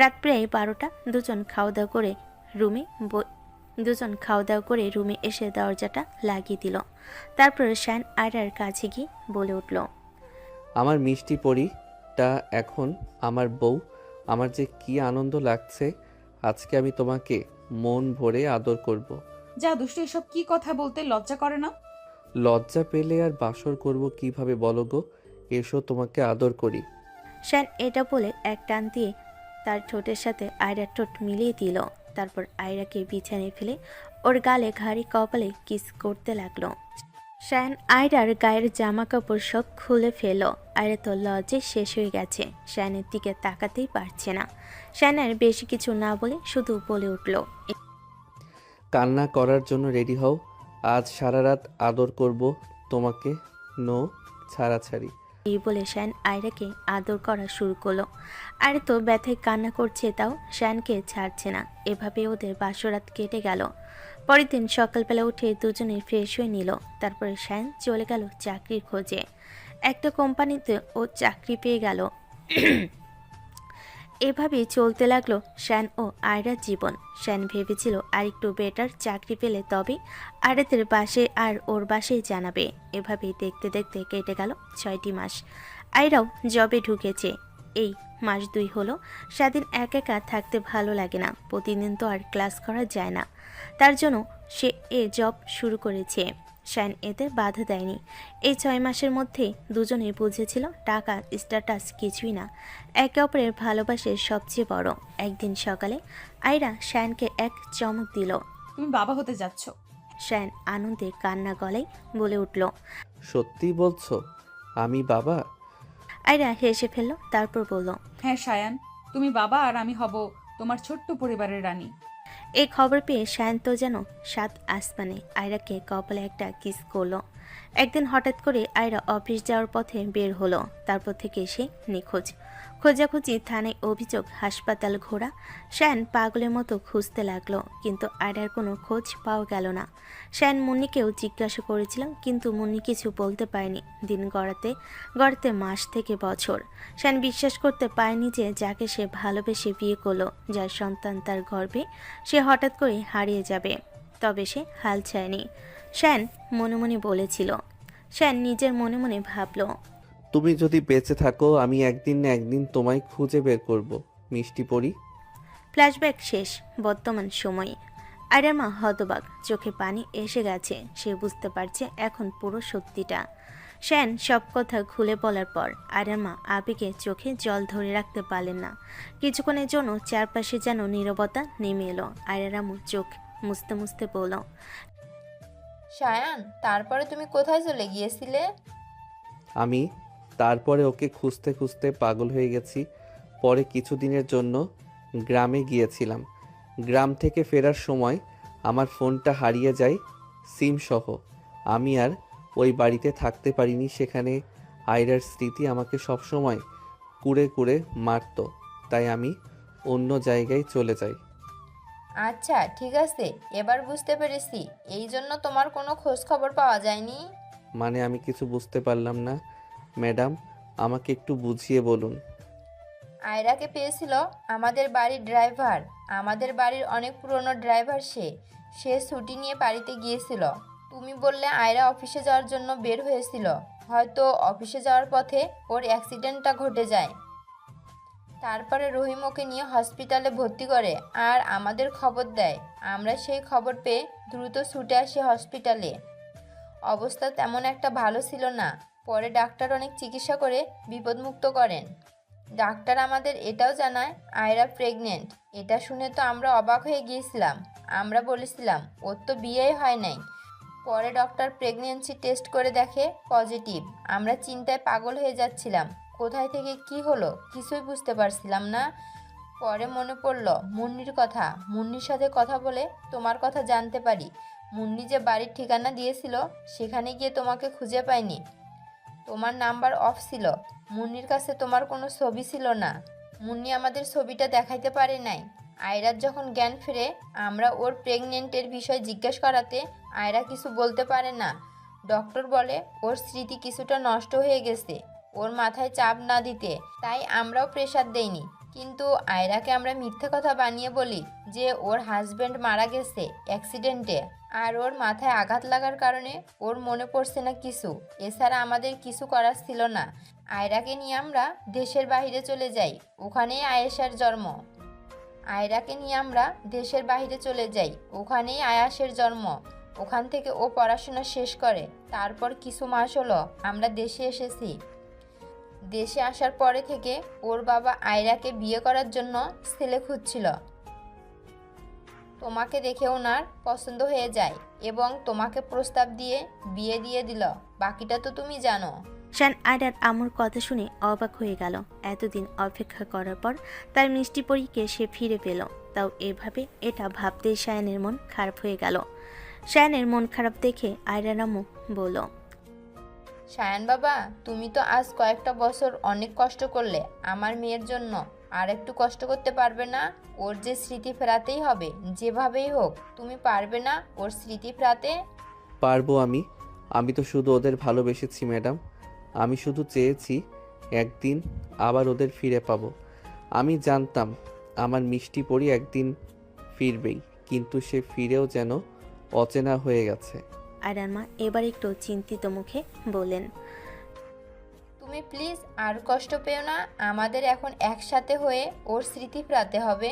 রাত প্রায় 12টা। দুজন খাওয়া দাওয়া করে রুমে এসে দরজাটা লাগিয়ে দিল। তারপর শায়ান আয়রার কাছে গিয়ে বলে উঠল, আমার মিষ্টি পরিটা এখন আমার বউ। আমার যে কি আনন্দ লাগছে, আজকে আমি তোমাকে মন ভরে আদর করব। যা দুষ্টু, এসব কি কথা বলতে লজ্জা করে না? লজ্জা পেলে আর বাসর করব কিভাবে বলো গো? এসো তোমাকে আদর করি। শায়ান এটা বলে এক টান দিয়ে তার ঠোঁটের সাথে আয়রার ঠোঁট মিলিয়ে দিল। তারপর আয়রাকে বিছানায় ফেলে ওর গালে ঘাড়ি কপালে কিস করতে লাগলো। শায়ান আয়রার গায়ের জামা কাপড় সব খুলে ফেলল। আয়রা তো লজ্জে শেষ হয়ে গেছে, শায়ানের দিকে তাকাতেই পারছে না। শায়ানের বেশি কিছু না বলে শুধু বলে উঠল, কান্না করার জন্য রেডি হও, আজ সারা রাত আদর করব তোমাকে, নো ছাড়াছাড়ি। এই বলে শায়ান আয়রাকে আদর করা শুরু করলো। আয়রা তো ব্যথায় কান্না করছে, তাও শায়ানকে ছাড়ছে না। এভাবে ওদের বাসরাত কেটে গেল। পরের দিন সকালবেলা উঠে দুজনে ফ্রেশ হয়ে নিল। তারপরে শায়ান চলে গেল চাকরির খোঁজে। একটা কোম্পানিতে ও চাকরি পেয়ে গেল। এভাবেই চলতে লাগলো শায়ান ও আয়রার জীবন। শায়ান ভেবেছিল আরেকটু বেটার চাকরি পেলে তবে আয়রাদের বাসে আর ওর বাসায় জানাবে। এভাবেই দেখতে দেখতে কেটে গেল 6টি মাস। আয়রাও জবে ঢুকেছে। এই মাস 2 হলো। স্বাধীন একা একা থাকতে ভালো লাগে না, প্রতিদিন তো আর ক্লাস করা যায় না। তার জন্য সে জব শুরু করেছে। শায়ান এতে বাধা দেয়নি। এই 6 মাসের মধ্যে দুজনেই বুঝেছিল টাকা স্ট্যাটাস কিছুই না, একে অপরের ভালোবাসে সবচেয়ে বড়। একদিন সকালে আয়রা শায়ানকে এক চমক দিল। তুমি বাবা হতে যাচ্ছ। শায়ান আনন্দে কান্না গলায় বলে উঠল, সত্যি বলছো? আমি বাবা? আয়রা হেসে ফেলল, তারপর বলল, হ্যাঁ শায়ান, তুমি বাবা আর আমি হব তোমার ছোট্ট পরিবারের রানী। এই খবর পেয়ে শায়ান তো যেন 7 আসমানে আয়রাকে কপালে একটা কিস করলো। একদিন হঠাৎ করে আয়রা অফিস যাওয়ার পথে বের হলো। তারপর থেকে সে নিখোঁজ। খোঁজাখুঁজি, থানায় অভিযোগ, হাসপাতাল ঘোরা। শায়ান পাগলের মতো খুঁজতে লাগলো, কিন্তু আয়রার কোনো খোঁজ পাওয়া গেল না। শায়ান মুন্নিকেও জিজ্ঞাসা করেছিল, কিন্তু মুন্নি কিছু বলতে পারেনি। দিন গড়াতে গড়াতে মাস থেকে বছর। শায়ান বিশ্বাস করতে পারেনি যে যাকে সে ভালোবেসে বিয়ে করলো, যার সন্তান তার গর্ভে, সে হঠাৎ করে হারিয়ে যাবে। তবে সে হাল ছায়নি। শায়ান মনে মনে বলেছিল। শায়ান নিজের মনে মনে ভাবল, তুমি যদি বেঁচে থাকো আমি একদিন না একদিন তোমায় খুঁজে বের করব, মিষ্টি পরি। ফ্ল্যাশব্যাক শেষ। বর্তমান সময়ে আয়রার মা হতবাক, চোখে পানি এসে গেছে। সে বুঝতে পারছে এখন পুরো সত্যিটা। শায়ান সব কথা খুলে বলার পর আয়রার মা আবেগে চোখে জল ধরে রাখতে পারলেন না। কিছুক্ষণের জন্য চারপাশে যেন নীরবতা নেমে এলো। আয়রার আম্মু চোখ মুছতে মুছতে বলল, সায়ান, তারপরে তুমি কোথায় চলে গিয়েছিলে? আমি তারপরে ওকে খুঁজতে খুঁজতে পাগল হয়ে গেছি। পরে কিছুদিনের জন্য গ্রামে গিয়েছিলাম। গ্রাম থেকে ফেরার সময় আমার ফোনটা হারিয়ে যায়, সিম সহ। আমি আর ওই বাড়িতে থাকতে পারিনি। সেখানে আয়রার স্মৃতি আমাকে সবসময় কুড়ে কুড়ে মারতো, তাই আমি অন্য জায়গায় চলে যাই। আচ্ছা ঠিক আছে, এবার বুঝতে পেরেছি। এই জন্য তোমার কোনো খোঁজ খবর পাওয়া যায়নি? মানে আমি কিছু বুঝতে পারলাম না ম্যাডাম, আমাকে একটু বুঝিয়ে বলুন। আয়রাকে পেয়েছিল আমাদের বাড়ির ড্রাইভার। আমাদের বাড়ির অনেক পুরনো ড্রাইভার সে। সে ছুটি নিয়ে বাড়িতে গিয়েছিল। তুমি বললে আয়রা অফিসে যাওয়ার জন্য বের হয়েছিল। হয়তো অফিসে যাওয়ার পথে ওর অ্যাক্সিডেন্টটা ঘটে যায়। তারপরে রহিম ওকে নিয়ে হসপিটালে ভর্তি করে আর আমাদের খবর দেয়। আমরা সেই খবর পেয়ে দ্রুত ছুটে আসি হসপিটালে। অবস্থা তেমন একটা ভালো ছিল না। পরে ডাক্তার অনেক চিকিৎসা করে বিপদমুক্ত করেন। ডাক্তার আমাদের এটাও জানায় আয়রা প্রেগনেন্ট। এটা শুনে তো আমরা অবাক হয়ে গিয়েছিলাম। আমরা বলেছিলাম ওর তো বিয়েই হয় নাই। পরে ডক্টর প্রেগনেন্সি টেস্ট করে দেখে পজিটিভ। আমরা চিন্তায় পাগল হয়ে যাচ্ছিলাম। কোথায় থেকে কি হলো কিছুই বুঝতে পারছিলাম না। পরে মনে পড়ল মুন্নির কথা। মুন্নির সাথে কথা বলে তোমার কথা জানতে পারি। মুন্নি যে বাড়ির ঠিকানা দিয়েছিল সেখানে গিয়ে তোমাকে খুঁজে পাইনি। তোমার নাম্বার অফ ছিল। মুন্নির কাছে তোমার কোনো ছবি ছিল না। মুন্নি আমাদের ছবিটা দেখাইতে পারে নাই। আয়রার যখন জ্ঞান ফিরে আমরা ওর প্রেগনেন্টের বিষয় জিজ্ঞেস করাতে আয়রা কিছু বলতে পারে না। ডক্টর বলে ওর স্মৃতি কিছুটা নষ্ট হয়ে গেছে, ওর মাথায় চাপ না দিতে। তাই আমরাও প্রেশার দেইনি। কিন্তু আয়রাকে আমরা মিথ্যে কথা বানিয়ে বলি যে ওর হাজব্যান্ড মারা গেছে অ্যাক্সিডেন্টে আর ওর মাথায় আঘাত লাগার কারণে ওর মনে পড়ছে না কিছু। এছাড়া আমাদের কিছু করার ছিল না। আয়রাকে নিয়ে আমরা দেশের বাইরে চলে যাই। ওখানেই আয়েশার জন্ম। আয়রাকে নিয়ে আমরা দেশের বাইরে চলে যাই। ওখানেই আয়াসের জন্ম। ওখান থেকে ও পড়াশোনা শেষ করে। তারপর কিছু মাস হলো আমরা দেশে এসেছি। দেশে আসার পরে থেকে ওর বাবা আয়রাকে বিয়ে করার জন্য ছেলে খুঁজছিল। তোমাকে দেখে ওনার পছন্দ হয়ে যায় এবং তোমাকে প্রস্তাব দিয়ে বিয়ে দিয়ে দিল। বাকিটা তো তুমি জানো। শান আয়রার আম্মুর কথা শুনে অবাক হয়ে গেল। এতদিন অপেক্ষা করার পর তার মিষ্টি পরীকে সে ফিরে পেল, তাও এভাবে। এটা ভাবতেই শায়ানের মন খারাপ হয়ে গেল। শায়ানের মন খারাপ দেখে আয়রার আম্মু বলল, সায়ান বাবা, তুমি তো আজ কয়েকটা বছর অনেক কষ্ট করলে আমার মেয়ের জন্য। আর একটু কষ্ট করতে পারবে না? ওর যে স্মৃতি ফেরাতেই হবে যেভাবেই হোক। তুমি পারবে না ওর স্মৃতি ফেরাতে? পারবো আমি তো শুধু ওদের ভালোবেসেছি ম্যাডাম। আমি শুধু চেয়েছি একদিন আবার ওদের ফিরে পাবো। আমি জানতাম আমার মিষ্টি পরি একদিন ফিরবেই, কিন্তু সে ফিরেও যেন অচেনা হয়ে গেছে। আয়রার মা এবার একটু চিন্তিত মুখে বললেন, তুমি প্লিজ আর কষ্ট পেও না। আমাদের এখন একসাথে হয়ে ওর স্মৃতি ফেরাতে হবে।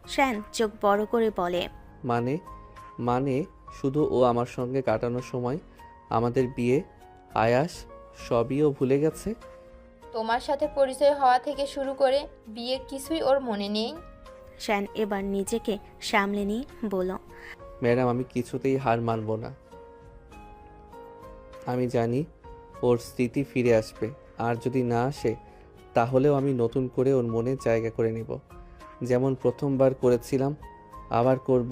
শায়ান চোখ বড় করে বলে, মানে শুধু ও আমার সঙ্গে কাটানোর সময়, আমাদের বিয়ে, আয়াস, সবই ও ভুলে গেছে। তোমার সাথে পরিচয় হওয়া থেকে শুরু করে বিয়ে কিছুই ওর মনে নেই? শায়ান এবার নিজেকে সামলে নিয়ে বলল, ম্যাডাম আমি কিছুতেই হার মানব না। আমি জানি ওর স্মৃতি ফিরে আসবে, আর যদি না আসে তাহলেও আমি নতুন করে ওর মনে জায়গা করে নেব। যেমন প্রথমবার করেছিলাম আবার করব।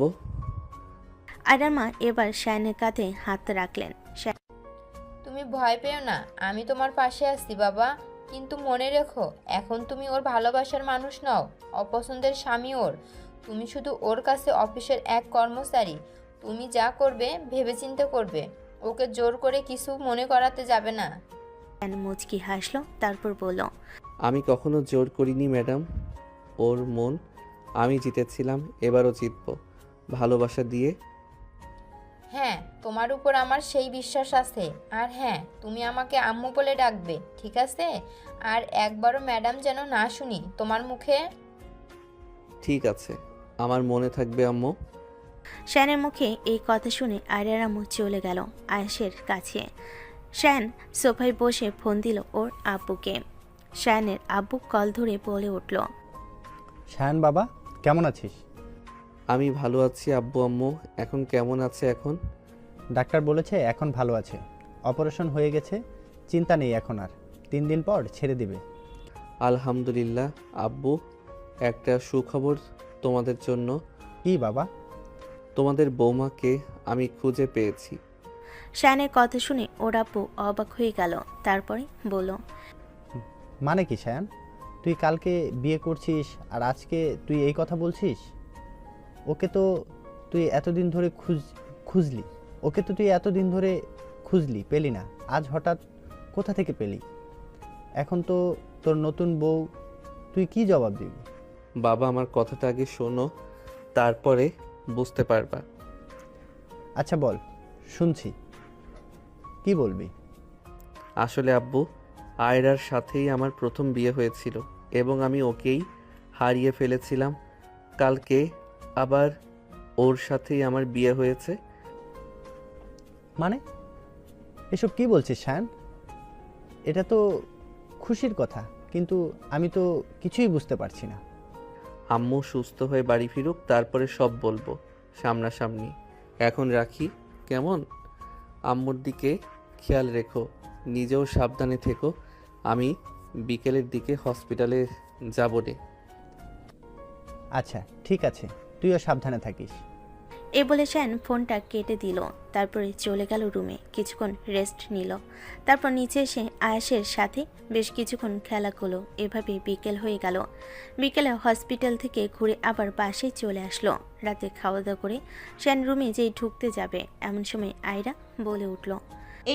আয়রার মা এবার শায়ানের কাঁধে হাত রাখলেন। তুমি ভয় পেও না, আমি তোমার পাশে আছি বাবা। কিন্তু মনে রেখো, এখন তুমি ওর ভালোবাসার মানুষ নও, অপছন্দের স্বামী ওর। তুমি শুধু ওর কাছে অফিসের এক কর্মচারী। তুমি যা করবে ভেবেচিন্তে করবে। ওকে জোর করে কিছু মনে করাতে যাবে না। শায়ান মুচকি হাসলো, তারপর বলল, আমি কখনো জোর করিনি ম্যাডাম। ওর মন আমি জিতেছিলাম, এবারও জিতব ভালোবাসা দিয়ে। হ্যাঁ, তোমার উপর আমার সেই বিশ্বাস আছে। আর হ্যাঁ, তুমি আমাকে আম্মু বলে ডাকবে, ঠিক আছে? আর একবারও ম্যাডাম যেন না শুনি তোমার মুখে। ঠিক আছে, আমার মনে থাকবে আম্মু। শায়ানের মুখে এই কথা শুনে আয়রার আম্মু চলে গেল আয়েশের কাছে। শায়ান সোফায় বসে ফোন দিল ওর আব্বুকে। শায়ানের আব্বু কল ধরে বলে উঠল, শায়ান বাবা, কেমন আছিস? আমি ভালো আছি আব্বু। আম্মু এখন কেমন আছে? এখন ডাক্তার বলেছে এখন ভালো আছে, অপারেশন হয়ে গেছে, চিন্তা নেই এখন আর। 3 দিন পর ছেড়ে দিবে। আলহামদুলিল্লাহ আব্বু, একটা সুখবর তোমাদের জন্য। কি বাবা? তোমাদের বৌমাকে আমি খুঁজে পেয়েছি। শায়ানের কথা শুনে ওর আব্বু অবাক হয়ে গেল, তারপরে বলল, মানে কি শায়ান? তুই কালকে বিয়ে করছিস আর আজকে তুই এই কথা বলছিস? ওকে তো তুই এতদিন ধরে খুঁজলি, পেলি না। আজ হঠাৎ কোথা থেকে পেলি? এখন তো তোর নতুন বউ, তুই কি জবাব দিবি? বাবা আমার কথাটা আগে শোনো, তারপরে বুঝতে পারবা। আচ্ছা বল, শুনছি, কি বলবি? আসলে আব্বু, আয়রার সাথেই আমার প্রথম বিয়ে হয়েছিল এবং আমি ওকেই হারিয়ে ফেলেছিলাম। কালকে আবার ওর সাথেই আমার বিয়ে হয়েছে। মানে এসব কি বলছিস শায়ান? এটা তো খুশির কথা, কিন্তু আমি তো কিছুই বুঝতে পারছি না। আম্মু সুস্থ হয়ে বাড়ি ফিরুক, তারপরে সব বলবো সামনাসামনি। এখন রাখি, কেমন? আম্মুর দিকে খেয়াল রেখো, নিজেও সাবধানে থেকো। আমি বিকেলের দিকে হসপিটালে যাব রে। আচ্ছা ঠিক আছে, তুইও সাবধানে থাকিস। এ বলে শায়ান ফোনটা কেটে দিল। তারপরে চলে গেল রুমে, কিছুক্ষণ রেস্ট নিল। তারপর নিচে এসে আয়াসের সাথে বেশ কিছুক্ষণ খেলা করলো। এভাবে বিকেল হয়ে গেল। বিকেলে হসপিটাল থেকে ঘুরে আবার বাসায় চলে আসলো। রাতে খাওয়া দাওয়া করে শায়ান রুমে যেই ঢুকতে যাবে, এমন সময় আয়রা বলে উঠল।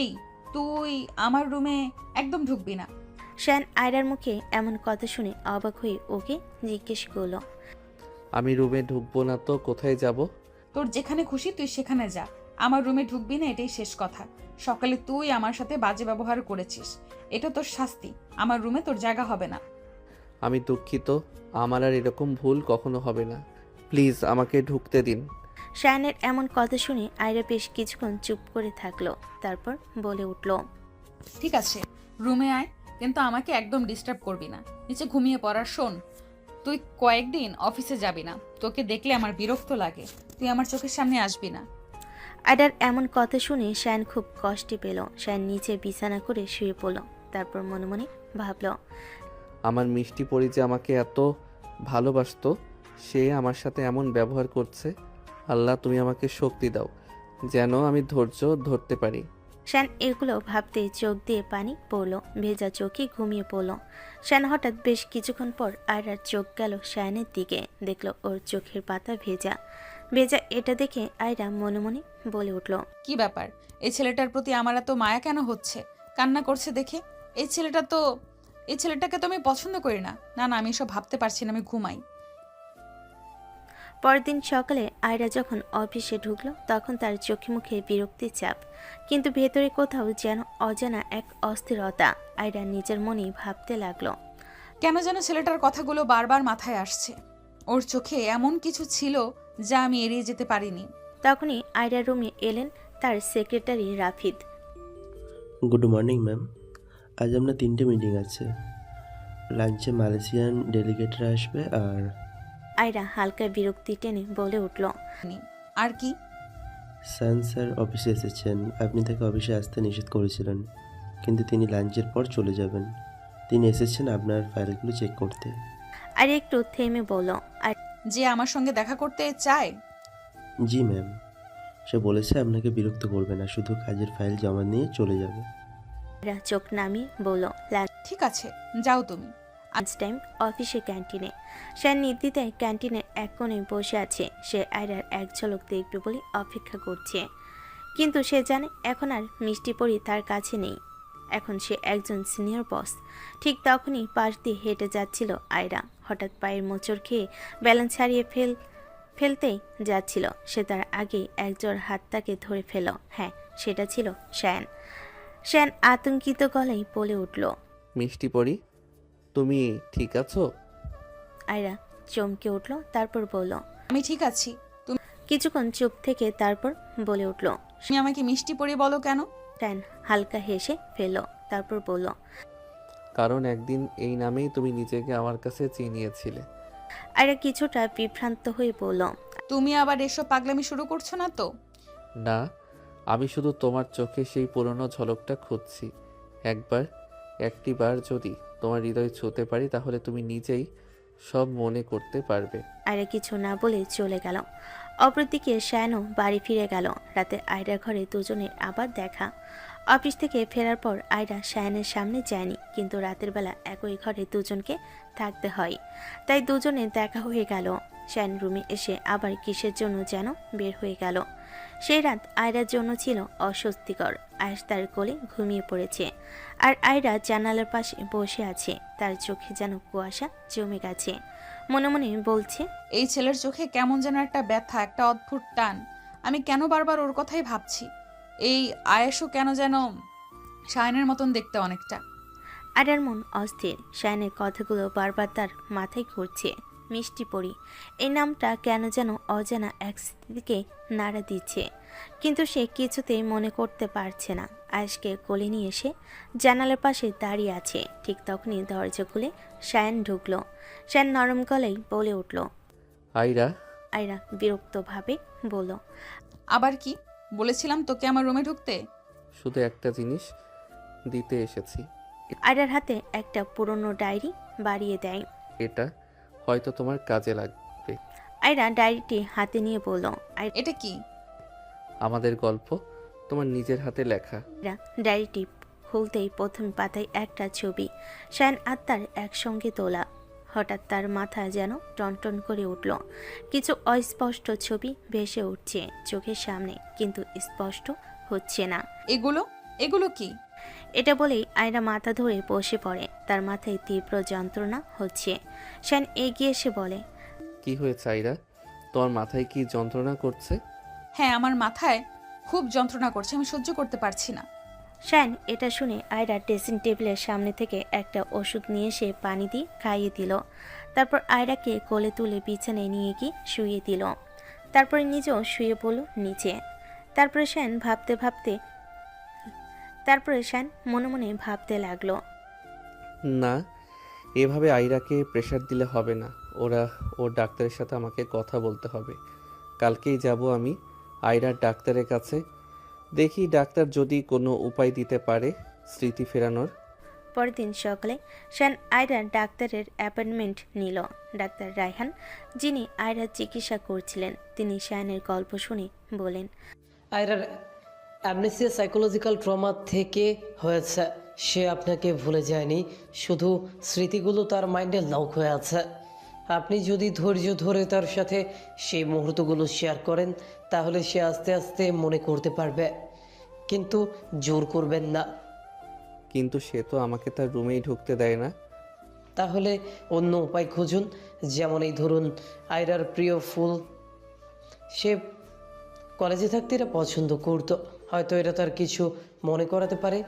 এই, তুই আমার রুমে একদম ঢুকবি না। শায়ান আয়রার মুখে এমন কথা শুনে অবাক হয়ে ওকে জিজ্ঞেস করলো। আমি রুমে ঢুকবো না তো কোথায় যাব? তোর যেখানে খুশি তুই সেখানে যা, আমার রুমে ঢুকবি না, এটাই শেষ কথা। সকালে তুই আমার সাথে বাজে ব্যবহার করেছিস, এটা তোর শাস্তি। আমার রুমে তোর জায়গা হবে না। আমি দুঃখিত, আমার আর এরকম ভুল কখনো হবে না। প্লিজ আমাকে ঢুকতে দিন। শায়ানের এমন কথা শুনে আয়রা বেশ কিছুক্ষণ চুপ করে থাকলো। তারপর বলে উঠল। ঠিক আছে, রুমে আয়, কিন্তু আমাকে একদম ডিস্টার্ব করবি না। নিচে ঘুমিয়ে পড়ার শোন, তুই কয়েকদিন অফিসে যাবি না। তোকে দেখলে আমার বিরক্ত লাগে, তুই আমার চোখের সামনে আসবি না। আয়রার এমন কথা শুনে শায়ান খুব কষ্টে পেল। শায়ান নিচে বিছানা করে শুয়ে পড়ল। তারপর মনে মনে ভাবল, আমার মিষ্টি পরি যে আমাকে এত ভালোবাসতো, সে আমার সাথে এমন ব্যবহার করছে। আল্লাহ, তুমি আমাকে শক্তি দাও যেন আমি ধৈর্য ধরতে পারি। শায়ান এগুলো ভাবতে চোখ দিয়ে পানি পড়ল। ভেজা চোখে ঘুমিয়ে পড়ল। শায়ান হঠাৎ বেশ কিছুক্ষণ পর আয়রার চোখ গেল শায়ানের দিকে। দেখল ওর চোখের পাতা ভেজা ভেজা। এটা দেখে আয়রা মনে মনে বলে উঠল। কি ব্যাপার, এই ছেলেটার প্রতি আমার এত মায়া কেন হচ্ছে? কান্না করছে দেখে। এই ছেলেটাকে তো আমি পছন্দ করি না। না না, আমি এসব ভাবতে পারছি না, আমি ঘুমাই। পরদিন সকালে আয়রা যখন অফিসে ঢুকলো, তখন তার চোখে মুখে বিরক্তির চাপ, কিন্তু ভেতরে কোথাও যেন অজানা এক অস্থিরতা। আয়রা নিজের মনেই ভাবতে লাগলো। কেন যেন ছেলেটার কথাগুলো বারবার মাথায় আসছে। ওর চোখে এমন কিছু ছিল যা আমি এড়িয়ে যেতে পারিনি। তখনই আয়রা রুমে এলেন তার secretary Rafid. Good morning ma'am, আজ আপনার 3টে মিটিং আছে। লাঞ্চে মালয়েশিয়ান ডেলিগেটরা আসবে। আর আয়রা হালকা বিরক্তি টেনে বলে উঠল। আর কি? সান স্যার অফিসে এসেছেন। আপনি তাকে অফিসে আসতে নিষেধ করেছিলেন, কিন্তু তিনি লাঞ্চের পর চলে যাবেন। তিনি এসেছেন আপনার ফাইলগুলো চেক করতে। আর একটু থেমে বলল, আর যে আমার সঙ্গে দেখা করতে চায়? জি ম্যাম, সে বলেছে আপনাকে বিরক্ত করবে না, শুধু কাজের ফাইল জমা নিয়ে চলে যাবে। আয়রা চোখ নামিয়ে বলল, ঠিক আছে, যাও তুমি। লাঞ্চ টাইম অফিসে ক্যান্টিনে। শায়ান নির্দ্বিধায় ক্যান্টিনের এক কোণে বসে আছে। সে আয়রার এক ঝলক দেখবে বলে অপেক্ষা করছে, কিন্তু সে জানে এখন আর মিষ্টি পরি তার কাছে নেই। এখন সে একজন সিনিয়র বস। ঠিক তখনই পাশ দিয়ে হেঁটে যাচ্ছিল আয়রা। হঠাৎ পায়ের মোচড় খেয়ে ব্যালেন্স হারিয়ে ফেলতেই যাচ্ছিল। সে তার আগেই একজোড় হাত তাকে ধরে ফেল। হ্যাঁ, সেটা ছিল শায়ান। শায়ান আতঙ্কিত গলায় বলে উঠল, মিষ্টি পরি, তুমি ঠিক আছো? আয়রা চমকে উঠল। তারপর বলল, আমি ঠিক আছি। কিছুক্ষণ চুপ থেকে তারপর বলে উঠল। তুমি আমাকে মিষ্টি পরি বলো কেন? শায়ান হালকা হেসে ফেলল। তারপর বলল, কারণ একদিন এই নামেই তুমি নিজেকে আমার কাছে চিনিয়েছিলে। আয়রা কিছুটা বিভ্রান্ত হয়ে বলল, তুমি আবার এসব পাগলামি শুরু করছো না তো? না, আমি শুধু তোমার চোখে সেই পুরনো ঝলকটা খুঁজছি। একটিবার যদি তোমার হৃদয় ছুঁতে পারি, তাহলে তুমি নিজেই সব মনে করতে পারবে। আয়রা কিছু না বলে চলে গেল। অপরদিকে শায়ানও বাড়ি ফিরে গেল। রাতে আয়রার ঘরে দুজনের আবার দেখা। অফিস থেকে ফেরার পর আয়রা শায়ানের সামনে যায়নি, কিন্তু রাতের বেলা একই ঘরে দুজনকে থাকতে হয়, তাই দুজনের দেখা হয়ে গেল। শায়ান রুমে এসে আবার কিসের জন্য যেন বের হয়ে গেল। সেই রাত আয়রার জন্য ছিল অস্বস্তিকর। আয়েশ তার কোলে ঘুমিয়ে পড়েছে, আর আয়রা জানালার পাশে বসে আছে। তার চোখে যেন কুয়াশা জমে গেছে। মনে মনে বলছে, এই ছেলের চোখে কেমন যেন একটা ব্যথা, একটা অদ্ভুত টান। আমি কেন বারবার ওর কথাই ভাবছি? এই আয়েশও কেন যেন শায়নের মতন দেখতে অনেকটা। আয়রার মন অস্থির। শায়নের কথাগুলো বারবার তার মাথায় ঘুরছে। মিষ্টি পরি, এই নামটা কেন যেন অজানা এক স্মৃতিকে নাড়া দিচ্ছে, কিন্তু সে কিছুতেই মনে করতে পারছে না। আয়েশকে কোলে নিয়ে এসে জানালার পাশে দাঁড়িয়ে আছে। ঠিক তখনই দরজা খুলে শায়ন ঢুকলো। শায়ন নরম গলায় বলে উঠল। আয়রা, আয়রা বিরক্তভাবে বলল। আবার কি? বলেছিলাম তোকে আমার রুমে ঢুকতে। শুধু একটা জিনিস দিতে এসেছি। আয়রার হাতে একটা পুরনো ডায়েরি বাড়িয়ে দেয়। এটা হয়তো তোমার কাজে লাগবে। আয়রা ডায়েরিটি হাতে নিয়ে বলল। এটা কি? আমাদের গল্প, তোমার নিজের হাতে লেখা। আয়রা ডায়েরিটি খুলতেই প্রথম পাতায় একটা ছবি শায়ন আত্মার একসঙ্গে তোলা। হঠাৎ তার মাথা যেন টনটন করে উঠল। কিছু অস্পষ্ট ছবি ভেসে উঠছে চোখের সামনে, কিন্তু স্পষ্ট হচ্ছে না। এগুলো কি? এটা বলেই আয়রা মাথা ধরে বসে পড়ে। তার মাথায় তীব্র যন্ত্রণা হচ্ছে। শায়ন এগিয়ে এসে বলে। কি হয়েছে আয়রা? তোমার মাথায় কি যন্ত্রণা করছে? হ্যাঁ, আমার মাথায় খুব যন্ত্রণা করছে, আমি সহ্য করতে পারছি না। শায়ন এটা শুনে আয়রা ড্রেসিং টেবিলের সামনে থেকে একটা ওষুধ নিয়ে এসে পানি দিয়ে খাইয়ে দিল। তারপর আয়রাকে কোলে তুলে বিছানায় নিয়ে গিয়ে শুইয়ে দিল। তারপরে নিজেও শুয়ে পড়ল নিচে। তারপরে শায়ন মনে মনে ভাবতে লাগলো। না, এভাবে আয়রাকে প্রেশার দিলে হবে না। ওর ডাক্তারের সাথে আমাকে কথা বলতে হবে। কালকেই যাব আমি আয়রার ডাক্তারের কাছে। দেখি ডাক্তার যদি কোনো উপায় দিতে পারে স্মৃতি ফেরানোর। পরের দিন সকালে শায়ন আয়রার ডাক্তারের অ্যাপয়েন্টমেন্ট নিল। ডাক্তার রায়হান, যিনি আয়রার চিকিৎসা করছিলেন, তিনি শায়নের গল্প শুনে বলেন। আয়রার অ্যামনেসিয়া সাইকোলজিক্যাল ট্রমা থেকে হয়েছে। সে আপনাকে ভুলে যায়নি, শুধু স্মৃতিগুলো তার মাইন্ডে লক হয়ে আছে। আপনি যদি ধৈর্য ধরে তার সাথে সেই মুহূর্তগুলো শেয়ার করেন, তাহলে সে আস্তে আস্তে মনে করতে পারবে, কিন্তু জোর করবেন না। কিন্তু সে তো আমাকে তার রুমেই ঢুকতে দেয় না। তাহলে অন্য উপায় খুঁজুন। যেমন এই ধরুন, আয়রার প্রিয় ফুল সে কলেজে থাকতে এটা পছন্দ করতো, হয়তো এটা তার কিছু মনে করাতে পারে।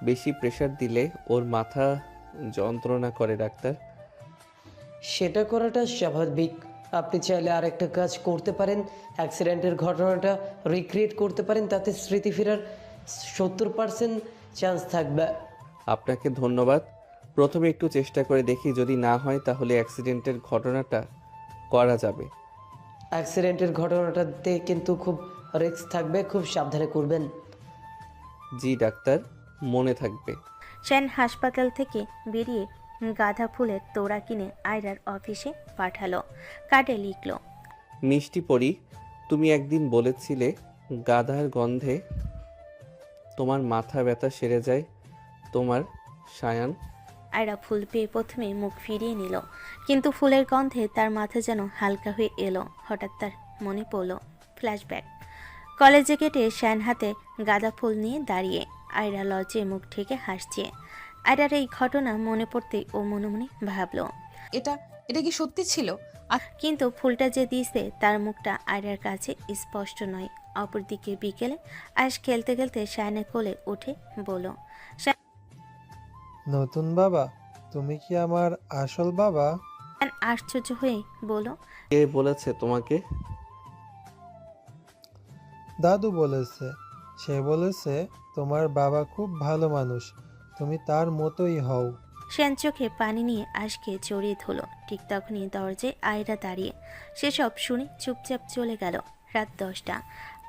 বেশি প্রেশার দিলে ওর মাথা যন্ত্রণা করে ডাক্তার। সেটা করাটা স্বাভাবিক। আপনি চাইলে আরেকটা কাজ করতে পারেন, অ্যাক্সিডেন্টের ঘটনাটা রিক্রিয়েট করতে পারেন, তাতে স্মৃতি ফেরার 70% চান্স থাকবে। আপনাকে ধন্যবাদ। প্রথমে একটু চেষ্টা করে দেখি, যদি না হয় তাহলে অ্যাক্সিডেন্টের ঘটনাটা করা যাবে। অ্যাক্সিডেন্টের ঘটনাটাতে কিন্তু খুব রিস্ক থাকবে, খুব সাবধানে করবেন। জি ডাক্তার, মনে থাকবে। শায়ন হাসপাতাল থেকে বেরিয়ে গাঁদা ফুলের তোড়া কিনে আয়রার অফিসে পাঠালো। কার্ডে লিখল। মিষ্টি পরি, তুমি একদিন বলেছিলে গাধার গন্ধে তোমার মাথা ব্যথা সেরে যায়। তোমার শায়ান। আয়রা ফুল পেয়ে প্রথমে মুখ ফিরিয়ে নিল, কিন্তু ফুলের গন্ধে তার মাথা যেন হালকা হয়ে এলো। হঠাৎ তার মনে পড়ল ফ্ল্যাশব্যাক। কলেজে গেটে শায়ন হাতে গাঁদা ফুল নিয়ে দাঁড়িয়ে, আয়রা লজ্জায় মুখ ঢেকে হাসছে। আয়রার এই ঘটনা মনে পড়তেই ও মনে মনে ভাবল, এটা কি সত্যি ছিল? কিন্তু ফুলটা যে দিয়েছে তার মুখটা আয়রার কাছে স্পষ্ট নয়। অপরদিকে বিকেলে আয়েশ খেলতে খেলতে শায়নের কোলে উঠে বলল। নতুন বাবা, তুমি কি আমার আসল বাবা? শায়ন আশ্চর্য হয়ে বলল। কে বলেছে তোমাকে? দাদু বলেছে। সে বলেছে তোমার বাবা খুব ভালো মানুষ, তুমি তার মতোই হও। শায়ন চোখে পানি নিয়ে আয়েশকে জড়িয়ে ধরল। ঠিক তখনই দরজায় আয়রা দাঁড়িয়ে। সেসব শুনে চুপচাপ চলে গেল। রাত 10টা।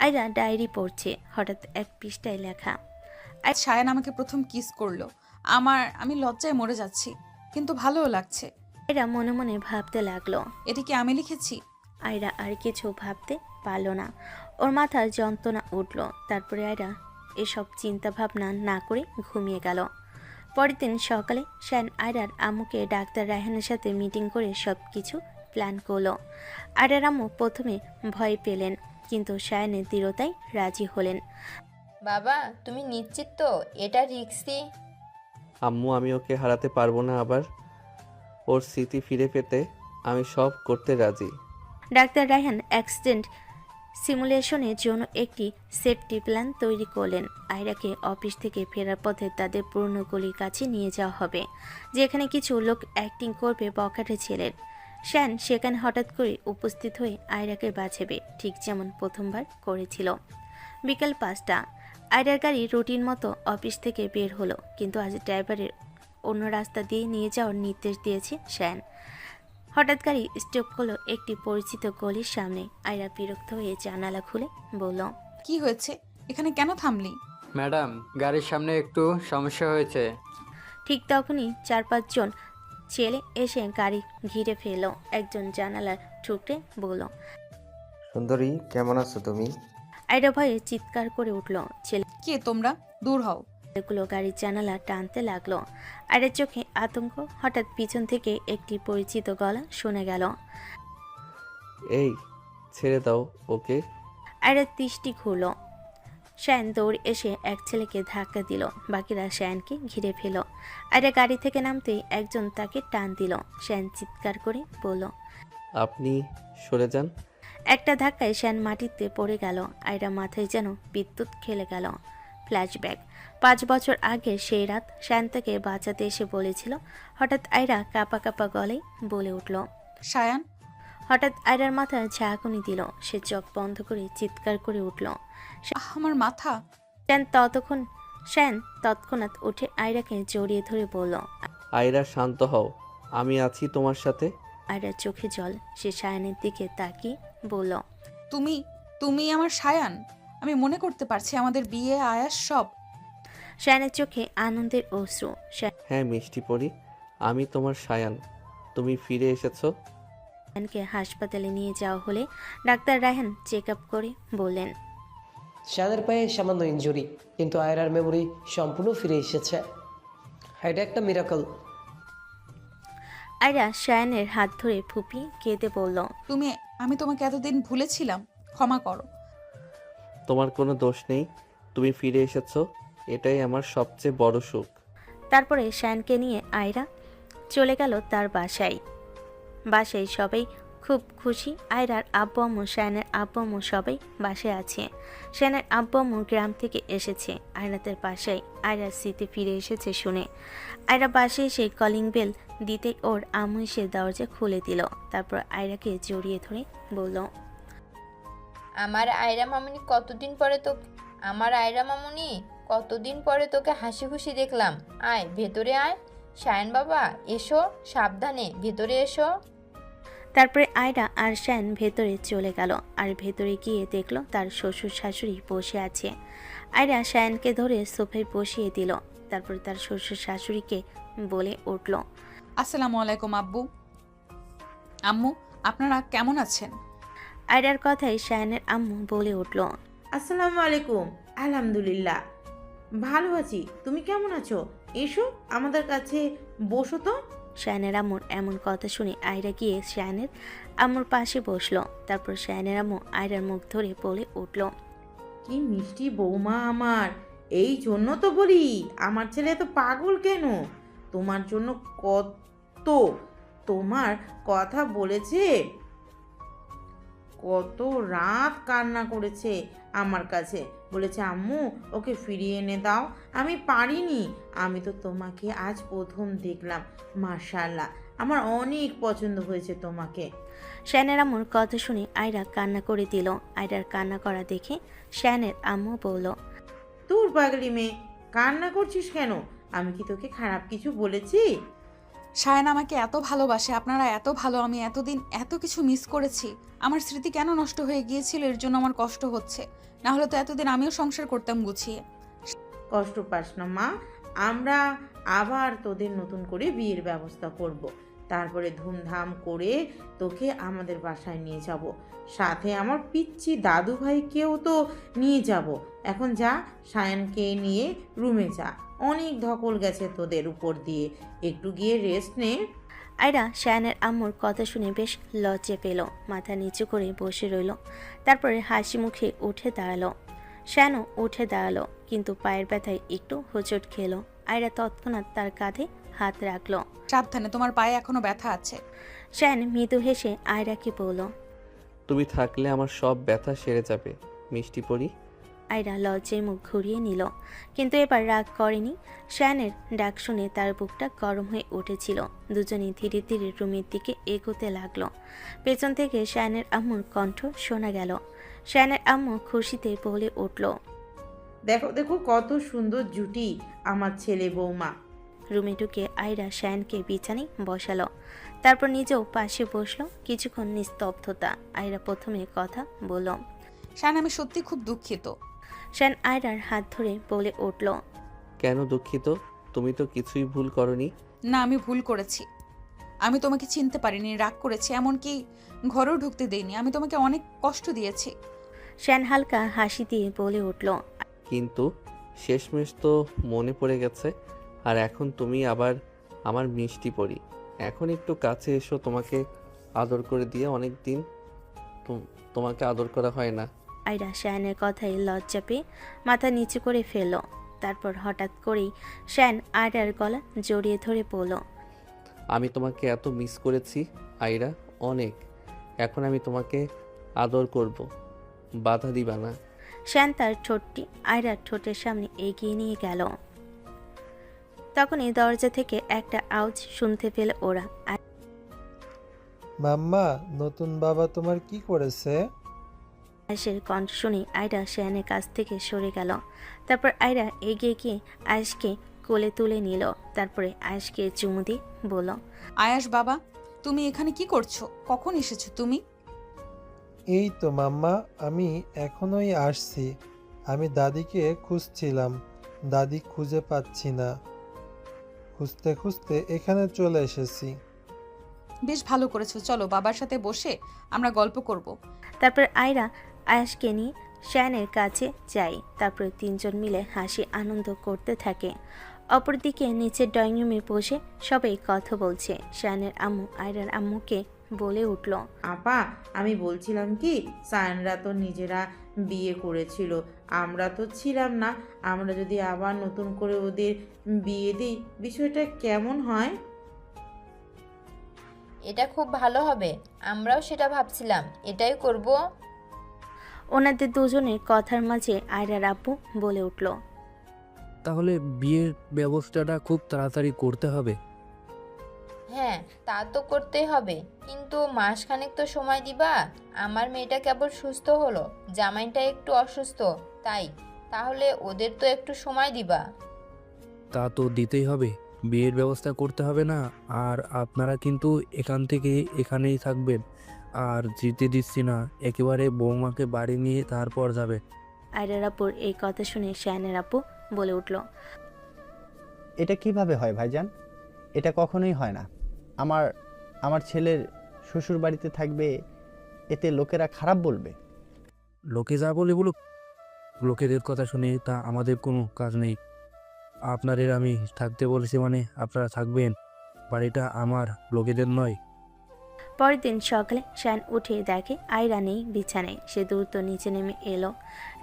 আয়রা ডায়েরি পড়ছে। হঠাৎ এক পৃষ্ঠায় লেখা। আজ শায়ান আমাকে প্রথম কিস করলো। আমি লজ্জায় মরে যাচ্ছি, কিন্তু ভালোও লাগছে। আয়রা মনে মনে ভাবতে লাগলো, এটা কি আমি লিখেছি? আয়রা আর কিছু ভাবতে পারল না। ওর মাথার যন্ত্রণা উঠল। তারপরে আয়রা এসব চিন্তা ভাবনা না করে ঘুমিয়ে গেল। পরের দিন সকালে শায়ন আয়রার আম্মুকে ডাক্তার রায়হানের সাথে মিটিং করে সব কিছু প্ল্যান করলো। আয়রার আম্মু প্রথমে ভয় পেলেন, কিন্তু শায়নের দৃঢ়তায় রাজি হলেন। বাবা, তুমি নিশ্চিত তো এটা রিক্সি? আম্মু, আমি ওকে হারাতে পারবো না। আবার ওর স্মৃতি ফিরে পেতে আমি সব করতে রাজি। ডাক্তার রায়হান অ্যাক্সিডেন্ট সিমুলেশনের জন্য একটি সেফটি প্ল্যান তৈরি করলেন। আয়রাকে অফিস থেকে ফেরার পথে তাদের পুরনো গলির কাছে নিয়ে যাওয়া হবে, যেখানে কিছু লোক অ্যাক্টিং করবে বখাটে ছেলের। শ্যান সেখানে হঠাৎ করে উপস্থিত হয়ে আয়রাকে বাঁচাবে, ঠিক যেমন প্রথমবার করেছিল। বিকেল 5টা। আয়রার গাড়ি রুটিন মতো অফিস থেকে বের হলো, কিন্তু আজ ড্রাইভারের অন্য রাস্তা দিয়ে নিয়ে যাওয়ার নির্দেশ দিয়েছে শ্যান। হঠাৎ গাড়ি স্টপ করলো একটি পরিচিত গলির সামনে। আয়রা বিরক্ত হয়ে জানালা খুলে বলল, কি হয়েছে? এখানে কেন থামলি? ম্যাডাম, গাড়ির সামনে একটু সমস্যা হয়েছে। ঠিক তখনই 4-5 জন ছেলে এসে গাড়ি ঘিরে ফেললো। একজন জানালার ঠুকরে বলল, সুন্দরী, কেমন আছো তুমি? আয়রা ভয়ে চিৎকার করে উঠল। কে তোমরা? দূর হও। ছেলেগুলো গাড়ির জানালা টানতে লাগলো। আয়রার চোখে আতঙ্ক। হঠাৎ পিছন থেকে একটি পরিচিত গলা শুনে গেল। এই, ছেড়ে দাও ওকে। আয়রা দৃষ্টি ঘুরল। শ্যান দৌড় এসে এক ছেলেকে ধাক্কা দিল, বাকিরা শ্যানকে ঘিরে ফেল। আয়রা গাড়ি থেকে নামতেই একজন তাকে টান দিল। শ্যান চিৎকার করে বলল, আপনি সরে যান। একটা ধাক্কায় শ্যান মাটিতে পড়ে গেল। আয়রা মাথায় যেন বিদ্যুৎ খেলে গেল। ফ্ল্যাশব্যাক 5 বছর আগে সেই রাত শ্যান তাকে বাঁচাতে এসে বলেছিল। হঠাৎ আয়রা কাঁপা কাঁপা গলায় বলে উঠল, সায়ান। হঠাৎ আয়রার মাথা ঝাঁকুনি দিল। সে চোখ বন্ধ করে চিৎকার করে উঠল। আমার মাথা। শ্যান তৎক্ষণাৎ উঠে আয়রাকে জড়িয়ে ধরে বলল, আয়রা শান্ত হও, আমি আছি তোমার সাথে। আয়রার চোখে জল। সে সায়ানের দিকে তাকিয়ে বলল, তুমি তুমি আমার সায়ান? আমি মনে করতে পারছি আমাদের বিয়ে, আয়াস সব। সায়ানের চোখে আনন্দের অশ্রু। হ্যাঁ মিষ্টি পরি, আমি তোমার সায়ান। তুমি ফিরে এসেছো। সায়ানকে হাসপাতালে নিয়ে যাওয়া হলে ডাক্তার রায়হান চেক আপ করে বললেন, শানের পায়ে সামান্য ইনজুরি, কিন্তু আয়রার মেমোরি সম্পূর্ণ ফিরে এসেছে। এটা একটা মিরাকল। আয়রা সায়ানের হাত ধরে ফুপিয়ে কেঁদে বলল, আমি তোমাকে এতদিন ভুলেছিলাম, ক্ষমা করো। তোমার কোনো দোষ নেই, তুমি ফিরে এসেছো, এটাই আমার সবচেয়ে বড় সুখ। তারপরে সায়ানকে নিয়ে আয়রা চলে গেল তার বাসায়। সবাই খুব খুশি। আয়রার আব্বু আম্মু, সায়ানের আব্বু আম্মু সবাই বাসায় আছে। সায়ানের আব্বু আম্মু গ্রাম থেকে এসেছে। আয়রাদের বাসায় আয়রার স্মৃতি ফিরে এসেছে শুনে আয়রা বাসায় এসে কলিং বেল দিতে ওর আম্মু এসে দরজা খুলে দিল। তারপর আয়রাকে জড়িয়ে ধরে বলল, আমার আয়রা মামুনি কতদিন পরে তোকে হাসি খুশি দেখলাম। আয় ভেতরে আয়। শায়ন বাবা এসো, সাবধানে ভেতরে এসো। তারপরে আয়রা আর শায়ন ভেতরে চলে গেল। আর ভেতরে গিয়ে দেখলো তার শ্বশুর শাশুড়ি বসে আছে। আয়রা শায়নকে ধরে সোফায় বসিয়ে দিল। তারপর তার শ্বশুর শাশুড়িকে বলে উঠল, আসসালামু আলাইকুম আব্বু আম্মু, আপনারা কেমন আছেন? আয়রার কথায় শায়নের আম্মু বলে উঠল, আসসালামু আলাইকুম। আলহামদুলিল্লাহ ভালো আছি, তুমি কেমন আছো? এসো আমাদের কাছে বসো তো। শায়নের আম্মুর এমন কথা শুনে আয়রা গিয়ে শায়নের আম্মুর পাশে বসলো। তারপর শায়নের আম্মু আয়রার মুখ ধরে বলে উঠল, কি মিষ্টি বৌমা আমার, এই জন্য তো বলি আমার ছেলে এত পাগল কেন। তোমার জন্য কত তোমার কথা বলেছে, কত রাত কান্না করেছে আমার কাছে, বলেছে আম্মু ওকে ফিরিয়ে এনে দাও। আমি পারিনি, আমি তো তোমাকে আজ প্রথম দেখলাম। মাশাআল্লাহ, আমার অনেক পছন্দ হয়েছে তোমাকে। শায়নের আম্মুর কথা শুনে আয়রা কান্না করে দিল। আয়রার কান্না করা দেখে শায়নের আম্মু বলল, তোর পাগলি মেয়ে, কান্না করছিস কেন? আমি কি তোকে খারাপ কিছু বলেছি? শায়ন আমাকে এত ভালোবাসে, আপনারা এত ভালো। আমি এতদিন এত কিছু মিস করেছি। আমার স্মৃতি কেন নষ্ট হয়ে গিয়েছিল, এর জন্য আমার কষ্ট হচ্ছে। না হলে তো এতদিন আমিও সংসার করতাম গুছিয়ে। কষ্ট পাস না মা, আমরা আবার তোদের নতুন করে বিয়ের ব্যবস্থা করব। তারপরে ধুমধাম করে তোকে আমাদের বাসায় নিয়ে যাব। সাথে আমার পিচ্চি দাদু ভাইকেও তো নিয়ে যাব। এখন যা, সায়ানকে নিয়ে রুমে যা, অনেক ধকল গেছে তোদের উপর দিয়ে, একটু গিয়ে রেস্ট নে। আয়রা শায়নের আম্মুর কথা শুনে বেশ লজ্জা পেল। মাথা নিচু করে বসে রইল। তারপরে হাসি মুখে উঠে দাঁড়ালো। শায়নও উঠে দাঁড়ালো, কিন্তু পায়ের ব্যথায় একটু হোঁচট খেলো। আয়রা তৎক্ষণাৎ তার কাঁধে হাত রাখলো। সাবধানে, তোমার পায়ে এখনো ব্যথা আছে। শায়ন মৃদু হেসে আয়রাকে বলল, তুমি থাকলে আমার সব ব্যথা সেরে যাবে মিষ্টি পরি। আয়রা লজ্জায় মুখ ঘুরিয়ে নিল, কিন্তু এবার রাগ করেনি। শায়ানের ডাক শুনে তার বুকটা গরম হয়ে উঠেছিল। দুজনেই ধীরে ধীরে রুমের দিকে এগোতে লাগলো। পেছন থেকে শায়ানের আম্মুর কণ্ঠ শোনা গেল। শায়ানের আম্মু খুশিতে বলে উঠল, দেখো দেখো কত সুন্দর জুটি আমার ছেলে বৌমা। রুমে ঢুকে আয়রা শায়ানকে বিছানায় বসালো, তারপর নিজেও পাশে বসলো। কিছুক্ষণ নিস্তব্ধতা। আয়রা প্রথমে কথা বলল। শান, আমি সত্যি খুব দুঃখিত। শায়ান আয়রার হাত ধরে বলে উঠল, কেন দুঃখিত? তুমি তো কিছুই ভুল করনি। না, আমি ভুল করেছি। আমি তোমাকে চিনতে পারিনি, রাগ করেছি, এমনকি ঘরেও ঢুকতে দেইনি। আমি তোমাকে অনেক কষ্ট দিয়েছি। শায়ান হালকা হাসি দিয়ে বলে উঠল, কিন্তু শেষমেশ তো মনে পড়ে গেছে। আর এখন তুমি আবার আমার মিষ্টি পরি। এখন একটু কাছে এসো, তোমাকে আদর করে দিয়ে অনেক দিন তোমাকে আদর করা হয় না। আয়রা শায়ানের কথায় লজ্জা পেয়ে মাথা নিচু করে ফেলল। তারপর হঠাৎ করেই শায়ান আয়রার গলা জড়িয়ে ধরে বলল, আমি তোমাকে এত মিস করেছি আয়রা, অনেক। এখন আমি তোমাকে আদর করব, বাধা দিবা না। শায়ান তার ঠোঁটটি আয়রার ঠোঁটের সামনে এগিয়ে নিয়ে গেল। তখনই দরজা থেকে একটা আওয়াজ শুনতে পেল ওরা। মাম্মা, নতুন বাবা তোমার কি করেছে? আয়েশের কণ্ঠ শুনে আয়রা শায়ানের কাছ থেকে সরে গেল। তারপর আয়রা এগিয়ে গিয়ে আয়েশকে কোলে তুলে নিল। তারপরে আয়েশকে চুমু দিয়ে বলল, আয়াস বাবা, তুমি এখানে কি করছো? কখন এসেছো তুমি? এই তো মাম্মা, আমি এখনই আসছি। আমি দাদিকে খুঁজছিলাম, দাদি খুঁজে পাচ্ছি না। খুঁজতে খুঁজতে এখানে চলে এসেছি। বেশ ভালো করেছো, চলো বাবার সাথে বসে আমরা গল্প করব। তারপর আয়রা আয়েশকে নিয়ে শায়ানের কাছে যায়। তারপর তিনজন মিলে হাসি আনন্দ করতে থাকে। অপরদিকে নিচের ড্রয়িং রুমে বসে সবাই কথা বলছে। শায়ানের আম্মু আয়রার আম্মুকে বলে উঠল, আপা, আমি বলছিলাম কি, সায়নরা তো নিজেরা বিয়ে করেছিল, আমরা তো ছিলাম না। আমরা যদি আবার নতুন করে ওদের বিয়ে দিই, বিষয়টা কেমন হয়? এটা খুব ভালো হবে, আমরাও সেটা ভাবছিলাম, এটাই করব। ওনাদের দুজনের কথার মাঝে আয়রার আব্বু বলে উঠল, তাহলে বিয়ের ব্যবস্থাটা খুব তাড়াতাড়ি করতে হবে। হ্যাঁ, তা তো করতেই হবে, কিন্তু মাসখানেক তো সময় দিবা। আমার মেয়েটা কেবল সুস্থ হলো, জামাইটা একটু অসুস্থ, তাই। তাহলে ওদের তো একটু সময় দিবা। তা তো দিতেই হবে, বিয়ের ব্যবস্থা করতে হবে না। আর আপনারা কিন্তু এখান থেকে এখানেই থাকবেন, আর যেতে দিচ্ছি না। একেবারে বৌমাকে বাড়ি নিয়ে তারপর যাবে। আয়রার আব্বুর এই কথা শুনে শায়ানের আব্বু বলে উঠল, এটা কিভাবে হয় ভাইজান? এটা কখনোই হয় না। আমার আমার ছেলের শ্বশুর বাড়িতে থাকবে, এতে লোকেরা খারাপ বলবে। লোকে যা বলে বলুক, লোকেদের কথা শুনে তা আমাদের কোনো কাজ নেই। আপনাদের আমি থাকতে বলেছি মানে আপনারা থাকবেন। বাড়িটা আমার, লোকেদের নয়। পরের দিন সকালে শায়ান উঠে দেখে আয়রা নেই বিছানায়। সে দ্রুত নিচে নেমে এলো।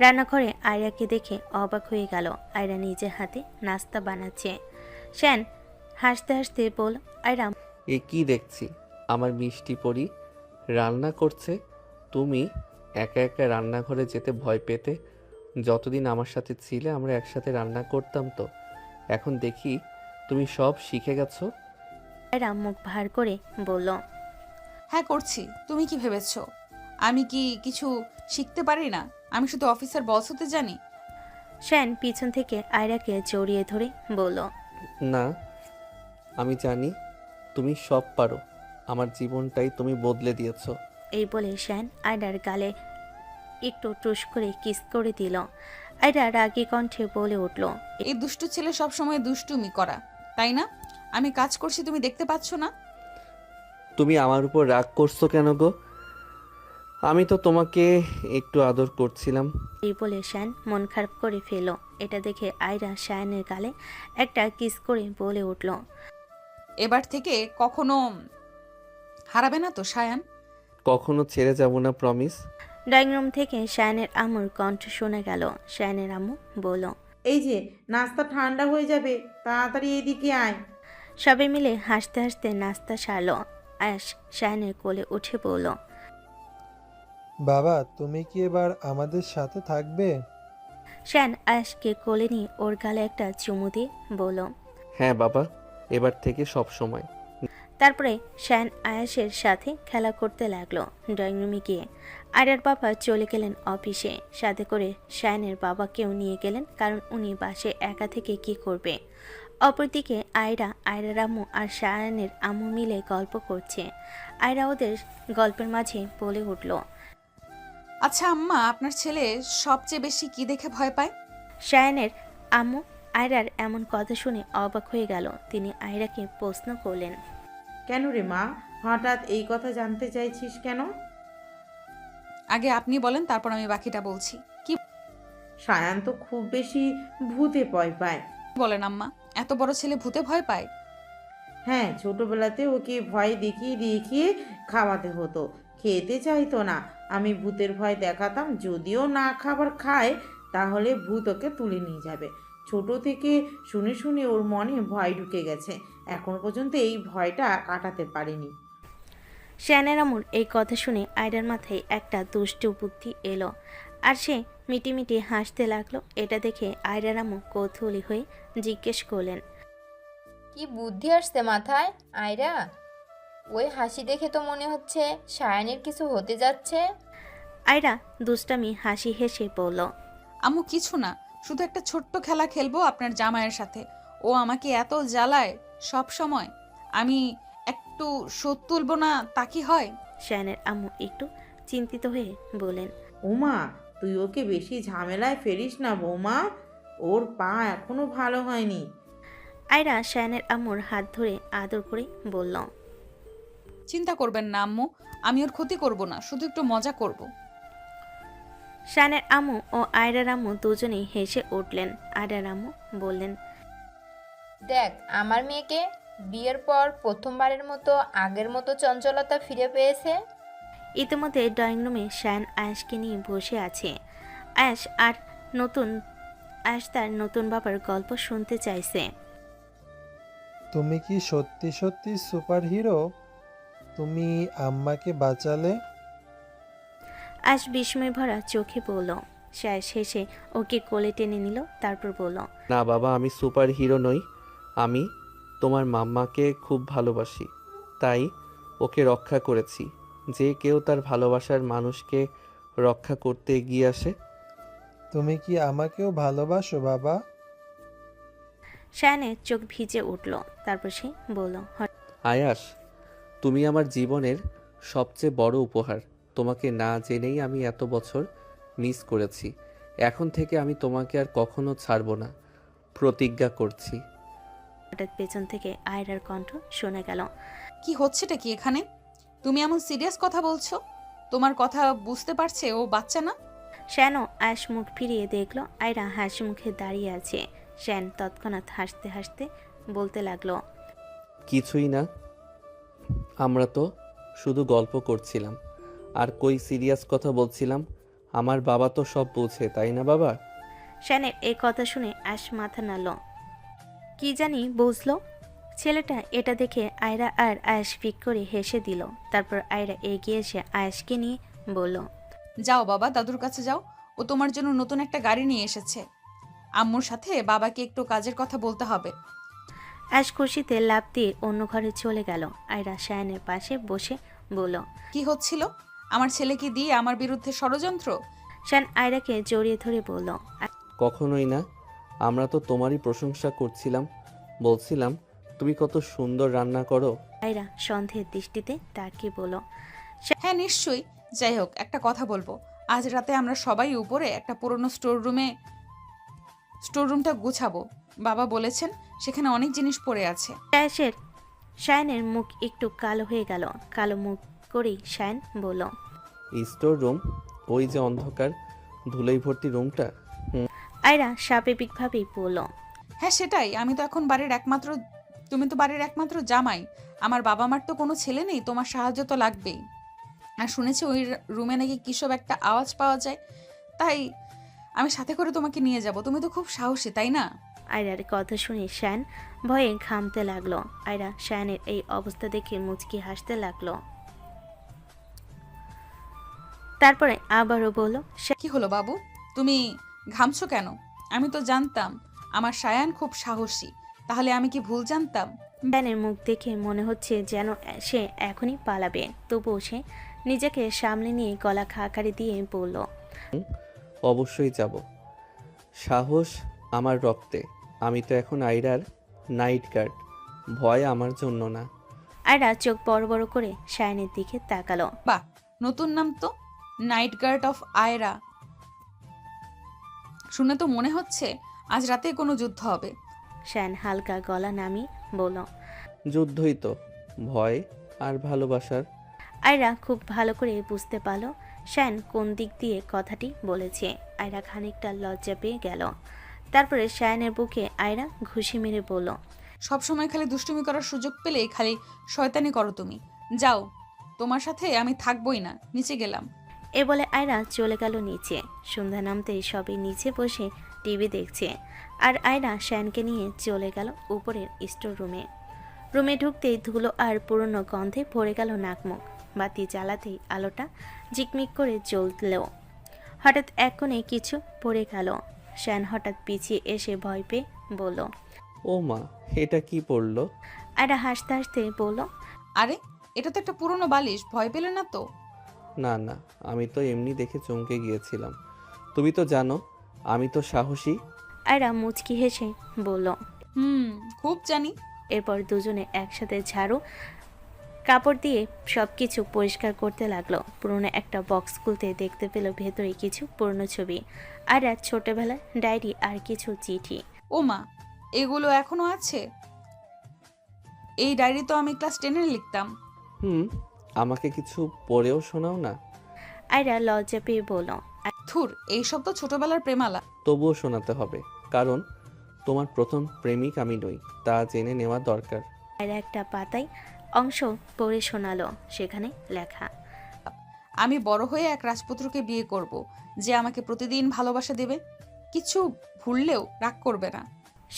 রান্নাঘরে আয়রাকে দেখে অবাক হয়ে গেল। আয়রা নিজের হাতে নাস্তা বানাচ্ছে। শায়ান হাসতে হাসতে বলল, আয়রা, এ কি দেখছি? আমার মিষ্টি পরি রান্না করছে। তুমি একা একা রান্নাঘরে যেতে ভয় পেতে। যতদিন আমার সাথে ছিলে আমরা একসাথে রান্না করতাম তো। এখন দেখি তুমি সব শিখে গেছো। আয়রা মুখ ভার করে বলল, হ্যাঁ করছি। তুমি কি ভেবেছো আমি কি কিছু শিখতে পারি না? আমি শুধু অফিসার বস হতে জানি। শায়ান পিছন থেকে আয়রাকে জড়িয়ে ধরে বলল, না, আমি জানি তুমি সব পারো। আমার জীবনটাই তুমি বদলে দিয়েছো। এই বলে শায়ান আয়রার গালে একটু টুস করে কিস করে দিল। আয়রা রাগী কণ্ঠে বলে উঠল, এই দুষ্টু ছেলে সব সময় দুষ্টুমি করা, তাই না? আমি কাজ করছি, তুমি দেখতে পাচ্ছ না? তুমি আমার উপর রাগ করছো কেন গো? আমি তো তোমাকে একটু আদর করছিলাম। এই বলে শায়ান মন খারাপ করে ফেলল। এটা দেখে আয়রা শায়ানের গালে একটা কিস করে বলে উঠল, এবার থেকে কখনো হারাবে না তো শায়ান? কখনো ছেড়ে যাব না, প্রমিস। ড্রয়িং রুম থেকে শায়ানের আম্মুর কণ্ঠ শোনা গেল। শায়ানের আম্মু বলল, এই যে নাস্তা ঠান্ডা হয়ে যাবে, তাড়াতাড়ি এদিকে আয়। সবাই মিলে হাসতে হাসতে নাস্তা সারল। আয়াস শায়ানের কোলে উঠে বলল, বাবা তুমি কি এবার আমাদের সাথে থাকবে? শায়ান আয়াসকে কোলে নিয়ে ওর গালে একটা চুমু দিয়ে বলল। হ্যাঁ বাবা, এবার থেকে সব সময়। তারপরে শায়ান আয়াসের সাথে খেলা করতে লাগলো ড্রয়িং রুমে গিয়ে। আয়রার বাবা চলে গেলেন অফিসে, সাথে করে শায়ানের বাবাকেও নিয়ে গেলেন, কারণ উনি বাসে একা থেকে কি করবে। অপরদিকে আয়রার আম্মু আর শায়ানের আম্মু মিলে গল্প করছে। আয়রা ওদের গল্পের মাঝে বলে উঠল। আচ্ছা আম্মা, আপনার ছেলে সবচেয়ে বেশি কি দেখে ভয় পায়? শায়ানের আম্মু আয়রার এমন কথা শুনে অবাক হয়ে গেল। তিনি আয়রাকে প্রশ্ন করলেন। কেন রে মা, হঠাৎ এই কথা জানতে চাইছিস কেন? আগে আপনি বলেন, তারপর আমি বাকিটা বলছি। কি সায়ান তো খুব বেশি ভূতে ভয় পায়। বলেন আম্মা, এত বড় ছেলে ভূতে ভয় পায়? হ্যাঁ, ছোটবেলাতে ওকে ভয় দেখিয়ে দেখিয়ে খাওয়াতে হতো, খেতে চাইতো না। আমি ভূতের ভয় দেখাতাম, যদিও না খাবার খায় তাহলে ভূত ওকে তুলে নিয়ে যাবে। ছোট থেকে শুনে শুনে ওর মনে ভয় ঢুকে গেছে, এখন পর্যন্ত এই ভয়টা কাটাতে পারিনি। শায়ানের আম্মুর এই কথা শুনে আয়রার মাথায় একটা দুষ্টু বুদ্ধি এলো, আর সে মিটিমিটি হাসতে লাগলো। এটা দেখে আয়রার আম্মু কৌতূহলী হয়ে জিজ্ঞেস করলেন। কি বুদ্ধি আসছে মাথায় আয়রা? ওই হাসি দেখে তো মনে হচ্ছে সায়ানের কিছু হতে যাচ্ছে। আয়রা দুষ্টামি হাসি হেসে বলল। আম্মু কিছু না, শুধু একটা ছোট্ট খেলা খেলবো আপনার জামাইয়ের সাথে। ও আমাকে এত জ্বালায় সব সময়, আমি একটু শোধ তুলবো না তা কি হয়? শায়ানের আম্মু একটু চিন্তিত হয়ে বলেন। ওমা, তুই ওকে বেশি ঝামেলায় ফেলিস না বৌমা, ওর পা এখনো ভালো হয়নি। আয়রা শায়ানের আম্মুর হাত ধরে আদর করে বলল। চিন্তা করবেন না আম্মু, আমি ওর ক্ষতি করব না, শুধু একটু মজা করব। শায়ানের আম্মু ও আয়রার আম্মু দুজনেই হেসে উঠলেন। আয়রার আম্মু বললেন। দেখ আমার মেয়েকে, বিয়ের পর প্রথমবারের মতো আগের মতো চঞ্চলতা ফিরে পেয়েছে। ইতিমধ্যে ড্রয়িং রুমে শায়ান আয়াসকে নিয়ে বসে আছে। আয়াস তার নতুন বাবার গল্প শুনতে চাইছে। তুমি কি সত্যি সত্যি সুপার হিরো? তুমি আম্মাকে বাঁচালে? আয়াস বিস্ময় ভরা চোখে বলল। আয়াস হেসে ওকে কোলে টেনে নিল, তারপর বলল। না বাবা, আমি সুপার হিরো নই। আমি তোমার মাম্মাকে খুব ভালোবাসি, তাই ওকে রক্ষা করেছি। যে কেউ তার ভালোবাসার মানুষকে রক্ষা করতে এগিয়ে আসে। তুমি কি আমাকেও ভালোবাসো বাবা? শায়ানের চোখ ভিজে উঠল, তারপর সে বলল। আয়াস, তুমি আমার জীবনের সবচেয়ে বড় উপহার। তোমাকে না জেনেই আমি এত বছর মিস করেছি। এখন থেকে আমি তোমাকে আর কখনো ছাড়বো না, প্রতিজ্ঞা করছি। হঠাৎ পেছন থেকে আয়রার কণ্ঠ শোনা গেল। কি হচ্ছেটা কি এখানে? তুমি এমন সিরিয়াস কথা বলছো? তোমার কথা বুঝতে পারছে ও বাচ্চা না? শায়ানও আয়াস মুখ ফিরিয়ে দেখলো আয়রা হাসি মুখে দাঁড়িয়ে আছে। শায়ান তৎক্ষণাৎ হাসতে হাসতে বলতে লাগলো। কিছুই না, আমরা তো শুধু গল্প করছিলাম। আর কই সিরিয়াস কথা বলছিলাম? আমার বাবা তো সব বোঝে, তাই না বাবা? শায়ানের এই কথা শুনে আয়াস মাথা নাড়ল। কি জানি বুঝলো ছেলেটা। এটা দেখে আয়রা আর আয়াস ফিক করে হেসে দিল। তারপর আয়রা এগিয়ে এসে আয়াসকে নিয়ে বলল। যাও বাবা, দাদুর কাছে যাও, ও তোমার জন্য নতুন একটা গাড়ি নিয়ে এসেছে। আম্মুর সাথে বাবাকে একটু কাজের কথা বলতে হবে। আয়াস খুশিতে লাফ দিয়ে অন্য ঘরে চলে গেল। আয়রা শায়ানের পাশে বসে বলল। কি হচ্ছিল? আমার ছেলেকে দিয়ে আমার বিরুদ্ধে ষড়যন্ত্র? শায়ান আয়রাকে জড়িয়ে ধরে বলল। কখনোই না, আমরা তো তোমারই প্রশংসা করছিলাম, বলছিলাম তুমি কত সুন্দর রান্না করো। আয়রা সন্দেহের দৃষ্টিতে তাকিয়ে বলল। হ্যাঁ নিশ্চয়ই। যাই হোক, একটা কথা বলবো। আজ রাতে আমরা সবাই উপরে একটা পুরনো স্টোররুমটা গুছাবো। বাবা বলেছেন সেখানে অনেক জিনিস পড়ে আছে। শায়ানের মুখ একটু কালো হয়ে গেল। কালো মুখ করেই শায়ান বলল। Store room? ওই যে অন্ধকার ধুলোই ভর্তি রুমটা? আয়রা স্বাভাবিকভাবেই বলল। হ্যাঁ সেটাই। তুমি তো বাড়ির একমাত্র জামাই। আমার বাবা মার তো কোনো ছেলে নেই, তোমার সাহায্য তো লাগবেই। আর শুনেছি ওই রুমে নাকি কিসব একটা আওয়াজ পাওয়া যায়, তাই আমি সাথে করে তোমাকে নিয়ে যাব। তুমি তো খুব সাহসী, তাই না? আয়রার কথা শুনে শায়ান ভয়ে ঘামতে লাগলো। আয়রা শায়ানের এই অবস্থা দেখে মুচকি হাসতে লাগলো। তারপরে আবারও বলল, কি হলো বাবু, তুমি ঘামছো কেন? আমি তো জানতাম আমার সায়ান খুব সাহসী, তাহলে আমি কি ভুল জানতাম? শায়ানের মুখ দেখে মনে হচ্ছে যেন সে এখনই পালাবে, তবুও সে নিজেকে সামলে নিয়ে গলা খাকারি দিয়ে বলল, অবশ্যই যাব। সাহস আমার রক্তে। আমি তো এখন আয়রার নাইট গার্ড। ভয় আমার জন্য না। আয়রা চোখ বড় বড় করে শায়ানের দিকে তাকালো। বাহ, নতুন নাম তো, নাইট গার্ড অফ আয়রা। শুনে তো মনে হচ্ছে আজ রাতে কোনো যুদ্ধ হবে। শায়ান হালকা গলা নামিয়ে বলল, যুদ্ধই তো, ভয় আর ভালোবাসার। আয়রা খুব ভালো করে বুঝতে পারল শায়ান কোন দিক দিয়ে কথাটি বলেছে। আয়রা খানিকটা লজ্জা পেয়ে গেল। তারপরে শায়ানের বুকে আয়রা ঘুষি মেরে বলল, সবসময় খালি দুষ্টুমি করার সুযোগ পেলেই খালি শয়তানি করো তুমি। যাও, তোমার সাথে আমি থাকবোই না, নিচে গেলাম। এ বলে আয়রা চলে গেল নিচে। সন্ধ্যা নামতেই সবাই নিচে বসে টিভি দেখছে, আর আয়রা শায়ানকে নিয়ে চলে গেল উপরের স্টোর রুমে। রুমে ঢুকতেই ধুলো আর পুরনো গন্ধে ভরে গেল নাকমুখ। বাতি জ্বালাতেই আলোটা ঝিকমিক করে জ্বললেও হঠাৎ এক কোণে কিছু পড়ে গেল। শায়ান হঠাৎ পিছিয়ে এসে ভয় পেয়ে বলল, ও মা, এটা কি পড়লো? আয়রা হাসতে হাসতে বলল, আরে এটা তো একটা পুরনো বালিশ, ভয় পেলে না তো? না না, আমি তো এমনি দেখে চমকে গিয়েছিলাম। তুমি তো জানো আমি তো সাহসী। আয়রা মুচকি হেসে বলল, খুব জানি। এরপর দুজনে একসাথে ঝাড়ু কাপড় দিয়ে সবকিছু পরিষ্কার করতে লাগলো। পুরনো একটা বক্স খুলতে দেখতে পেল ভেতরে কিছু পুরনো ছবি আর এক ছোটবেলার ডায়েরি আর কিছু চিঠি। ও মা, এগুলো এখনো আছে? এই ডায়েরি তো আমি ক্লাস 10-এ লিখতাম। আমাকে কিছু পড়েও শোনাও না। আয়রা লজ্জা পেয়ে বলল, থুর, এইসব তো ছোটবেলার প্রেমালা। তবুও শোনাতে হবে, কারণ তোমার প্রথম প্রেমিক আমি নই, তা জেনে নেওয়া দরকার। আয়রা একটা পাতায় অংশ পড়ে শোনালো। সেখানে লেখা, আমি বড় হয়ে এক রাজপুত্রকে বিয়ে করব, যে আমাকে প্রতিদিন ভালোবাসা দেবে, কিছু ভুললেও রাগ করবে না।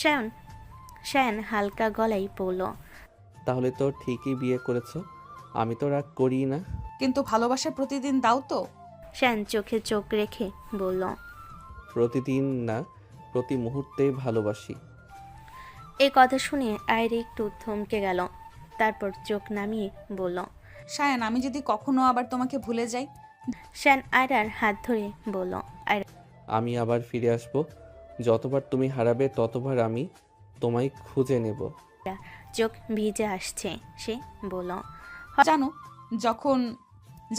শায়ান হালকা গলায় বলল, তাহলে তো ঠিকই বিয়ে করেছো, আমি তো রাগ করি না। কিন্তু ভালোবাসা প্রতিদিন দাও তো? শায়ান চোখে চোখ রেখে বলল, প্রতিদিন না, প্রতি মুহূর্তেই ভালোবাসি। এই কথা শুনে আয়রা একটু থমকে গেল। তারপর চোখ নামিয়ে বলল, শায়ান, আমি যদি কখনো আবার তোমাকে ভুলে যাই? শায়ান আয়রার হাত ধরে বলল, আমি আবার ফিরে আসব। যতবার তুমি হারাবে ততবার আমি তোমায় খুঁজে নেব। চোখ ভিজে আসছে। সে বলল,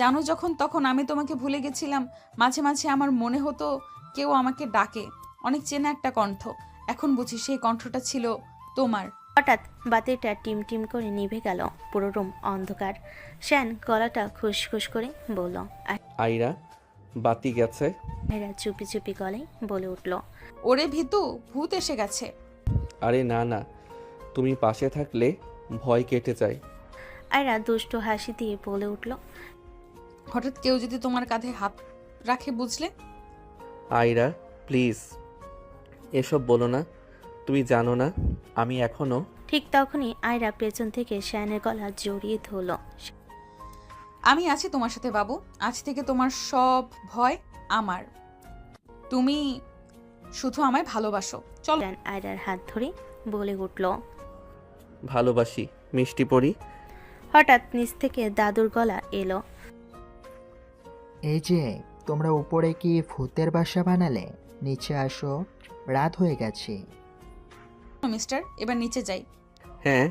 জানো যখন তখন আমি তোমাকে ভুলে গেছিলাম। মাঝে মাঝে আমার মনে হতো কেউ আমাকে ডাকে, অনেক চেনা একটা কণ্ঠ। এখন বুঝি সেই কণ্ঠটা ছিল তোমার। হঠাৎ বাতিটা টিম টিম করে নিভে গেল। পুরো রুম অন্ধকার। শায়ান গলাটা খুশখুশ করে বলল, আয়রা, বাতি গেছে। আয়রা চুপি চুপি গলায় বলে উঠল, ওরে ভিতু, ভূত এসে গেছে। আরে না না, তুমি পাশে থাকলে ভয় কেটে যায়। আয়রা দুষ্ট হাসি দিয়ে বলে উঠল, হঠাৎ কেউ যদি তোমার কাঁধে হাত রাখে, বুঝলে? আয়রা প্লিজ এসব বলো না, তুমি জানো না আমি এখনো। ঠিক তখনই আয়রা পেছন থেকে শায়ানের গলা জড়িয়ে ধরল। আমি আছি তোমার সাথে বাবু, আজ থেকে তোমার সব ভয় আমার। তুমি শুধু আমায় ভালোবাসো, চল। আয়রার হাত ধরে বলে উঠল, ভালোবাসি মিষ্টি পরি। হঠাৎ নিচ থেকে দাদুর গলা এলো, এই যে তোমরা উপরে কি ভূতের বাসা বানালে? নিচে আসো, রাত হয়ে গেছে। মিস্টার, এবার নিচে যাই। হ্যাঁ,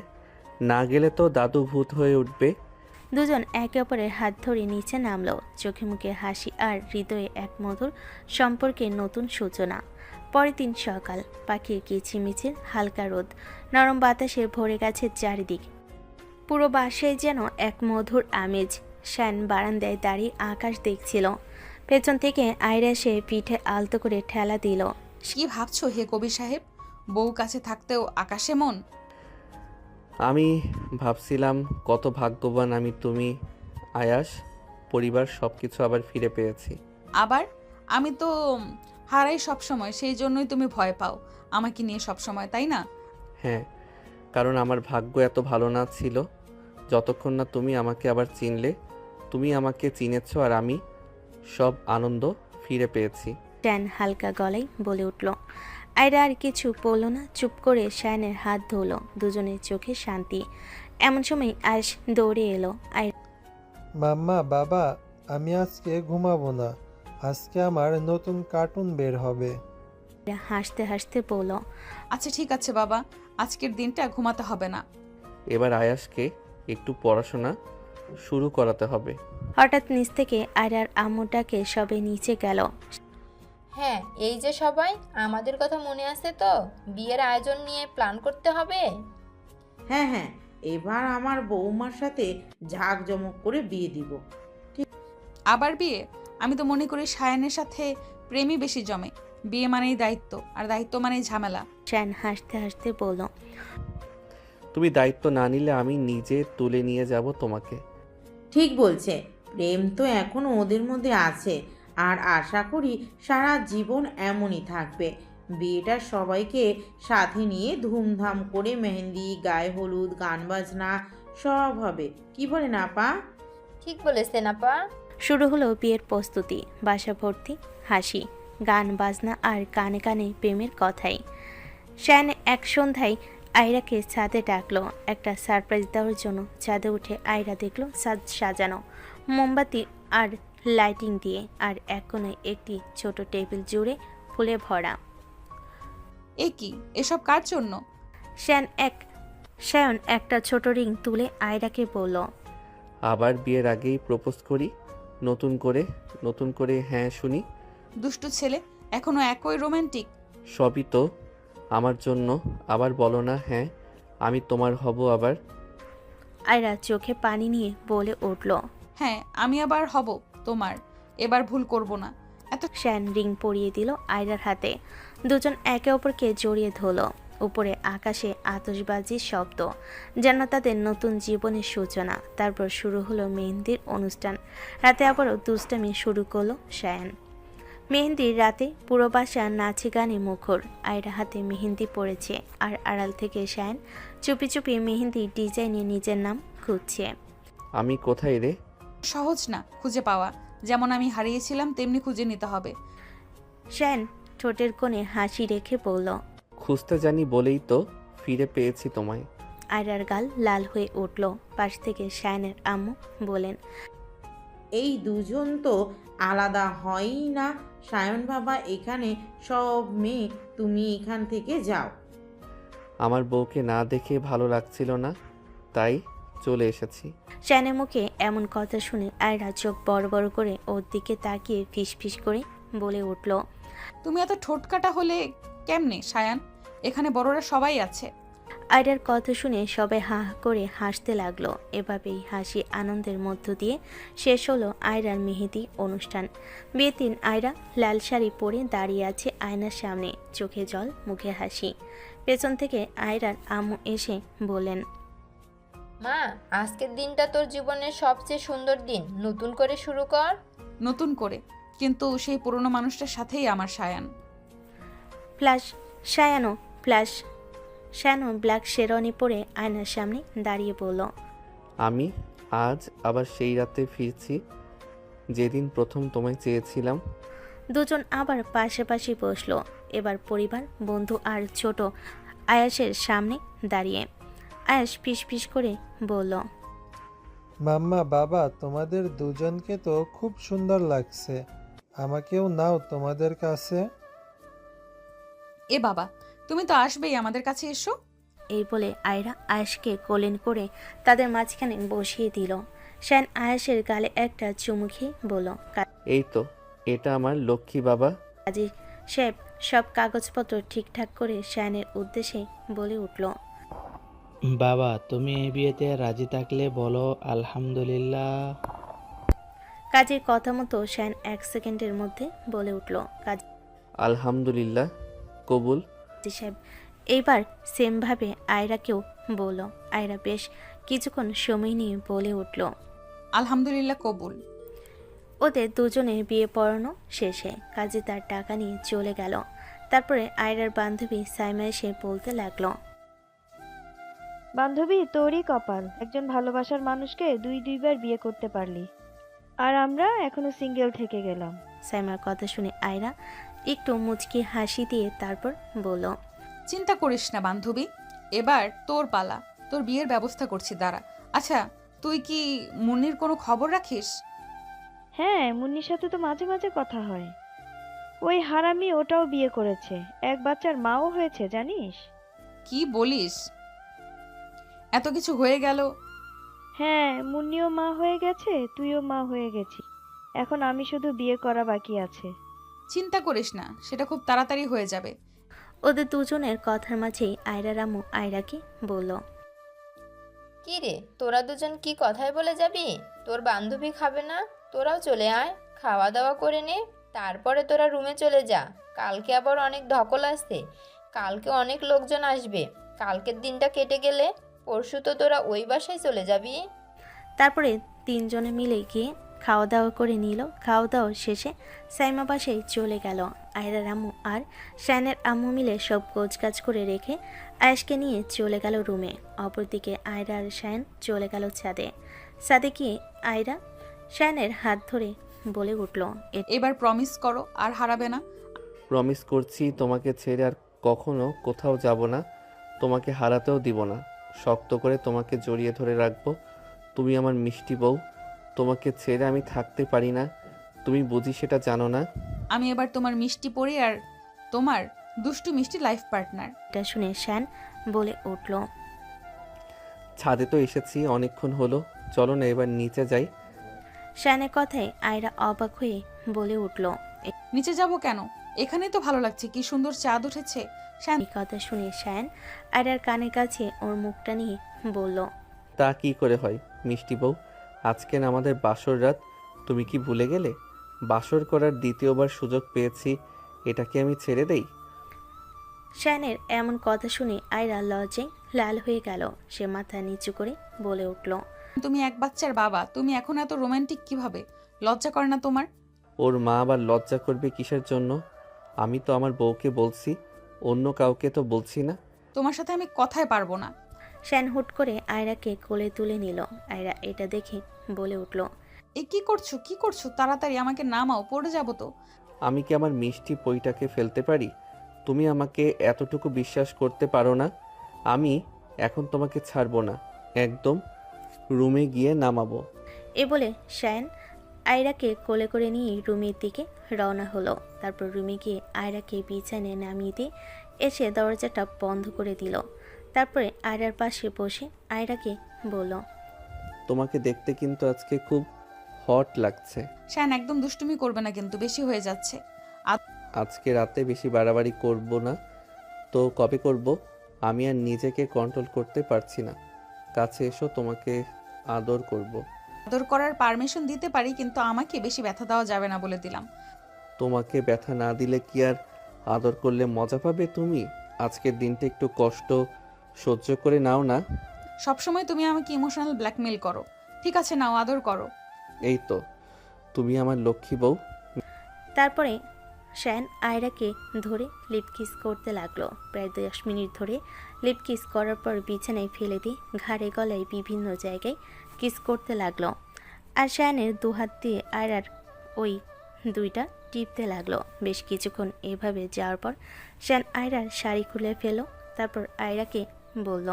না গেলে তো দাদু ভূত হয়ে উঠবে। দুজন একে অপরের হাত ধরে নিচে নামলো। চোখে মুখে হাসি আর হৃদয়ে এক মধুর সম্পর্কের নতুন সূচনা। পরের দিন সকাল, পাখির কিচিমিচির হালকা রোদ, নরম বাতাসে ভরে গেছে চারিদিক। পুরো বাসায় যেন এক মধুর আমেজ। শায়ান বারান্দায় দাঁড়িয়ে আকাশ দেখছিল। পেছন থেকে আয়রা সে পিঠে আলতো করে ঠেলা দিল। কি ভাবছো হে কবি সাহেব, বউ কাছে থাকতেও আকাশে মন? আমি ভাবছিলাম কত ভাগ্যবান আমি, তুমি আয়াস, পরিবার, সব কিছু আবার ফিরে পেয়েছি। আবার আমি তো হারাই সব সময়, সেই জন্যই তুমি ভয় পাও আমাকে নিয়ে সব সময়, তাই না? হ্যাঁ, কারণ আমার ভাগ্য এত ভালো না ছিল যতক্ষণ না তুমি আমাকে আবার চিনলে। তুমি আমাকে চিনেছ আর আমি সব আনন্দ ফিরে পেয়েছি। শায়ান হালকা গলায় বলে উঠল। আয়রা আর কিছু বলল না, চুপ করে শায়ানের হাত ধরল। দুজনের চোখে শান্তি। এমন সময় আয়েশ দৌড়ে এলো। মাম্মা বাবা, আমি আজকে ঘুমাবো না। আজকে আমার নতুন কার্টুন বের হবে। আয়রা হাসতে হাসতে বলল, আচ্ছা ঠিক আছে বাবা, আজকের দিনটা ঘুমাতে হবে না। এবার আয়াসকে একটু পড়াশোনা শুরু করাতে হবে। হঠাৎ নিচ থেকে আয়রার আম্মুটাকে সবে নিচে গেল। হ্যাঁ, এই যে সবাই, আমাদের কথা মনে আছে তো? বিয়ের আয়োজন নিয়ে প্ল্যান করতে হবে। হ্যাঁ হ্যাঁ, এবার আমার বৌমার সাথে ঝাঁকজমক করে বিয়ে দিব। আবার বিয়ে? আমি তো মনে করি সায়ানের সাথে প্রেমই বেশি জমে। বিয়ে মানেই দায়িত্ব, আর দায়িত্ব মানেই ঝামেলা। শায়ান হাসতে হাসতে বলল, তুমি দায়িত্ব না নিলে আমি নিজে তুলে নিয়ে যাব তোমাকে। ঠিক বলছে, প্রেম তো এখনো ওদের মধ্যে আছে, আর আশা করি সারা জীবন এমনই থাকবে। বিয়েটা সবাইকে সাথে নিয়ে ধুমধাম করে মেহেন্দি, গায়ে হলুদ, গান বাজনা সব হবে। কি বলেন আপা? ঠিক বলেছেন আপা। শুরু হলো বিয়ের প্রস্তুতি। বাসা ভর্তি হাসি, গান বাজনা আর কানে কানে প্রেমের কথাই। শায়ান এক সন্ধ্যায় আয়রাকে ছাদে ডাকলো একটা সারপ্রাইজ দেওয়ার জন্য। ছাদে উঠে আয়রা দেখলো ছাদ সাজানো মোমবাতি আর লাইটিং দিয়ে, আর এক কোণে একটি ছোট টেবিল জুড়ে ফুলে ভরা। এ কি, এসব কার জন্য? শায়ন একটা ছোট রিং তুলে আয়রাকে বলল, আবার বিয়ের আগেই প্রপোজ করি নতুন করে হ্যাঁ শুনি। দুষ্টু ছেলে, এখনো একই রোমান্টিক। সবই তো আমার জন্য। আবার বলো না হ্যাঁ আমি তোমার হব আবার। আয়রা চোখে পানি নিয়ে বলে উঠল, হ্যাঁ আমি আবার হব তোমার, এবার ভুল করব না। শায়ান রিং পরিয়ে দিল আয়রার হাতে। দুজন একে অপরকে জড়িয়ে ধরল। উপরে আকাশে আতশবাজির শব্দ, যেন তাদের নতুন জীবনের সূচনা। তারপর শুরু হলো মেহেন্দির অনুষ্ঠান। রাতে আবারও দুষ্টামি শুরু করলো শায়ান। মেহেন্দির রাতে পুরো বাসা নাচে গানে মুখর। আয়রা হাতে মেহেন্দি পড়েছে, আর আড়াল থেকে শায়ান চুপি চুপি মেহেন্দি ডিজাইনে নিজের নাম খুঁজছে। আমি কোথায় রে? সহজ না খুঁজে পাওয়া, যেমন আমি হারিয়েছিলাম তেমনি খুঁজে নিতে হবে। শায়ান ঠোঁটের কোণে হাসি রেখে বলল, খুঁজতে জানি বলেই তো ফিরে পেয়েছি তোমায়। আয়রার গাল লাল হয়ে উঠল। পাশ থেকে শায়ানের আম্মু বলেন, এই দুজন তো আলাদা হয়ই না। সায়ন বাবা, এখানে সব মেয়ে, তুমি এখান থেকে যাও। আমার বউকে না দেখে ভালো লাগছিল না, তাই চলে এসেছি। শায়ানের মুখে এমন কথা শুনে আয়রা চোখ বড় বড় করে ওর দিকে তাকিয়ে ফিস ফিস করে বলে উঠল, তুমি এত ঠোঁটকাটা হলে কেমনে সায়ান? এখানে বড়রা সবাই আছে। আয়রার কথা শুনে সবাই হা হা করে হাসতে লাগলো। এভাবেই হাসি আনন্দের মধ্য দিয়ে শেষ হলো আয়রার মেহেদি অনুষ্ঠান। বিয়ের দিন আয়রা লাল শাড়ি পরে দাঁড়িয়ে আছে আয়নার সামনে, চোখে জল মুখে হাসি। পেছন থেকে আয়রার আম্মু এসে বলেন, মা, আজকের দিনটা তোর জীবনের সবচেয়ে সুন্দর দিন, নতুন করে শুরু কর। নতুন করে? কিন্তু সেই পুরনো মানুষটার সাথেই আমার সায়ান। শায়ানো ব্ল্যাক শেরওয়ানি পরে আয়নার সামনে দাঁড়িয়ে বলল, আমি আজ আবার সেই রাতে ফিরছি যেদিন প্রথম তোমায় চেয়েছিলাম। দুজন আবার পাশাপাশি বসলো। এবার পরিবার, বন্ধু আর ছোট আয়াসের সামনে দাঁড়িয়ে। আয়াস ফিস ফিস করে বলল, মাম্মা বাবা, তোমাদের দুজনকে তো খুব সুন্দর লাগছে। আমাকেও নাও তোমাদের কাছে। এ বাবা, তুমি তো আসবেই, আমাদের কাছে এসো। এই বলে আয়রা আয়াসকে কোলেন করে তাদের মাঝখানে বসিয়ে দিল। শায়ান আয়াসের গালে একটা চুমু খেয়ে বলল, এই তো, এটা আমার লক্ষ্মী বাবা। কাজী সাহেব সব কাগজপত্র ঠিকঠাক করে শায়ানের উদ্দেশ্যে বলে উঠল, বাবা, তুমি এই বিয়েতে রাজি থাকলে বলো আলহামদুলিল্লাহ। কাজীর কথা মতো শায়ান 1 সেকেন্ডের মধ্যে বলে উঠল, আলহামদুলিল্লাহ, কবুল। কাজী সাহেব এইবার সেমভাবে আয়রাকেও বলল। আয়রা বেশ কিছুক্ষণ সময় নিয়ে বলে উঠল, আলহামদুলিল্লাহ, কবুল। ওদের দুজনের বিয়ে পড়ানো শেষে কাজী তার টাকা নিয়ে চলে গেল। তারপরে আয়রার বান্ধবী সাইমা এসে বলতে লাগলো, বান্ধবী, তোরই কপাল, একজন ভালোবাসার মানুষকে দুইবার বিয়ে করতে পারলি। আর আমরা এখনো সিঙ্গেল থেকে গেলাম। সাইমার কথা শুনে আয়রা একটু মুচকি হাসি দিয়ে তারপর বলল, চিন্তা করিস না বান্ধবী, এবার তোর পালা, তোর বিয়ের ব্যবস্থা করছি দাঁড়া। আচ্ছা, তুই কি মুন্নির কোনো খবর রাখিস? হ্যাঁ, মুন্নির সাথে তো মাঝে মাঝে কথা হয়। ওই হারামি ওটাও বিয়ে করেছে, এক বাচ্চার মাও হয়েছে, জানিস? কি বলিস? এত কিছু হয়ে গেল? হ্যাঁ, মুন্নিও মা হয়ে গেছে, তুইও মা হয়ে গেছি। এখন আমি শুধু বিয়ে করা বাকি আছে। চিন্তা করিস না, সেটা খুব তাড়াতাড়ি হয়ে যাবে। ওদের দুজনের কথার মাঝেই আয়রা রামু আয়রাকে বলল, কি রে, তোরা দুজন কি কথায় বলে যাবি? তোর বান্ধবী খাবে না? তোরাও চলে আয়, খাওয়া দাওয়া করে নে, তারপরে তোরা রুমে চলে যা। কালকে আবার অনেক ধকল আসছে, কালকে অনেক লোকজন আসবে। কালকের দিনটা কেটে গেলে পরশু তো তোরা ওই বাসায় চলে যাবি। তারপরে তিনজনে মিলে গিয়ে খাওয়া দাওয়া করে নিল। খাওয়া দাওয়া শেষে সাইমা বাসায় চলে গেল। আয়রা রামু আর শায়নের আম্মু মিলে সব গোছগাছ করে রেখে আয়েশকে নিয়ে চলে গেল রুমে। অপরদিকে আয়রা আর শায়ন চলে গেল ছাদে। ছাদে গিয়ে আয়রা শায়নের হাত ধরে বলে উঠল, এবার প্রমিস করো আর হারাবে না। প্রমিস করছি তোমাকে ছেড়ে আর কখনো কোথাও যাব না, তোমাকে হারাতেও দিব না। শক্ত করে তোমাকে জড়িয়ে ধরে রাখবো। তুমি আমার মিষ্টি বউ, তোমাকে ছেড়ে আমি থাকতে পারি না। তুমি বুঝি সেটা জানো না? আমি এবার তোমার মিষ্টি পড়ি আর তোমার দুষ্টু মিষ্টি লাইফ পার্টনার। এটা শুনে শায়ন বলে উঠল, ছাদে তো এসেছি অনেকক্ষণ হলো, চলো না এবার নিচে যাই। শায়নের কথায় আয়রা অবাক হয়ে বলে উঠল, নিচে যাব কেন? এখানেই তো ভালো লাগছে, কি সুন্দর চাঁদ উঠেছে। এই কথা শুনে শায়ন আয়রার কানের কাছে ওর মুখটা নিয়ে বলল, তা কি করে হয় মিষ্টি বউ? আজকে না আমাদের বাসর রাত, তুমি কি ভুলে গেলে? বাসর করার দ্বিতীয়বার সুযোগ পেয়েছি, এটা কি আমি ছেড়ে দেই? শায়নের এমন কথা শুনে আয়রা লজ্জায় লাল হয়ে গেল। সে মাথা নিচু করে বলে উঠল, তুমি এক বাচ্চার বাবা, তুমি এখন এত রোমান্টিক কিভাবে? লজ্জা করে না তোমার? ওর মা আবার লজ্জা করবে কিসের জন্য? আমি তো আমার বউকে বলছি, অন্য কাউকে তো বলছি না। তোমার সাথে আমি কথাই পারবো না। শায়ন হুট করে আয়রাকে কোলে তুলে নিল। আয়রা এটা দেখে বলে উঠল, এ কি করছো, কি করছো? তাড়াতাড়ি আমাকে নামাও, পড়ে যাবো তো। আমি কি আমার মিষ্টি পইটাকে ফেলতে পারি? তুমি আমাকে এতটুকু বিশ্বাস করতে পারো না? আমি এখন তোমাকে ছাড়বো না, একদম রুমে গিয়ে নামাবো। এ বলে শায়ন আয়রাকে কোলে করে নিয়ে রুমের দিকে রওনা হলো। তারপর রুমে গিয়ে আয়রাকে বিছানায় নামিয়ে দিয়ে এসে দরজাটা বন্ধ করে দিল। তারপরে আয়রার পাশে বসে আয়রাকে বলল, তোমাকে দেখতে কিন্তু আজকে খুব হট লাগছে। শায়ন একদম দুষ্টুমি করবে না কিন্তু, বেশি হয়ে যাচ্ছে। আজকে রাতে বেশি বাড়াবাড়ি করব না তো কবে করব? আমি আর নিজেকে কন্ট্রোল করতে পারছি না। কাছে এসো, তোমাকে আদর করব। আদর করার পারমিশন দিতে পারি, কিন্তু আমাকে বেশি ব্যথা দেওয়া যাবে না বলে দিলাম। তোমাকে ব্যথা না দিলে কি আর আদর করলে মজা পাবে তুমি? আজকের দিনটা একটু কষ্ট সহ্য করে নাও না। সবসময় তুমি আমাকে ইমোশনাল ব্ল্যাকমেল করো। ঠিক আছে, নাও, আদর করো। এই তো, তুমি আমার লক্ষ্মী বউ। তারপরে শায়ন আয়রাকে ধরে লিপ কিস করতে লাগলো। প্রায় 10 মিনিট ধরে লিপ কিস করার পর বিছানায় ফেলে দিয়ে ঘাড়ে গলায় বিভিন্ন জায়গায় কিস করতে লাগলো। আর শায়নের দুহাত দিয়ে আয়রার ওই দুইটা টিপতে লাগলো। বেশ কিছুক্ষণ এভাবে যাওয়ার পর শায়ন আয়রার শাড়ি খুলে ফেলো। তারপর আয়রাকে বলল,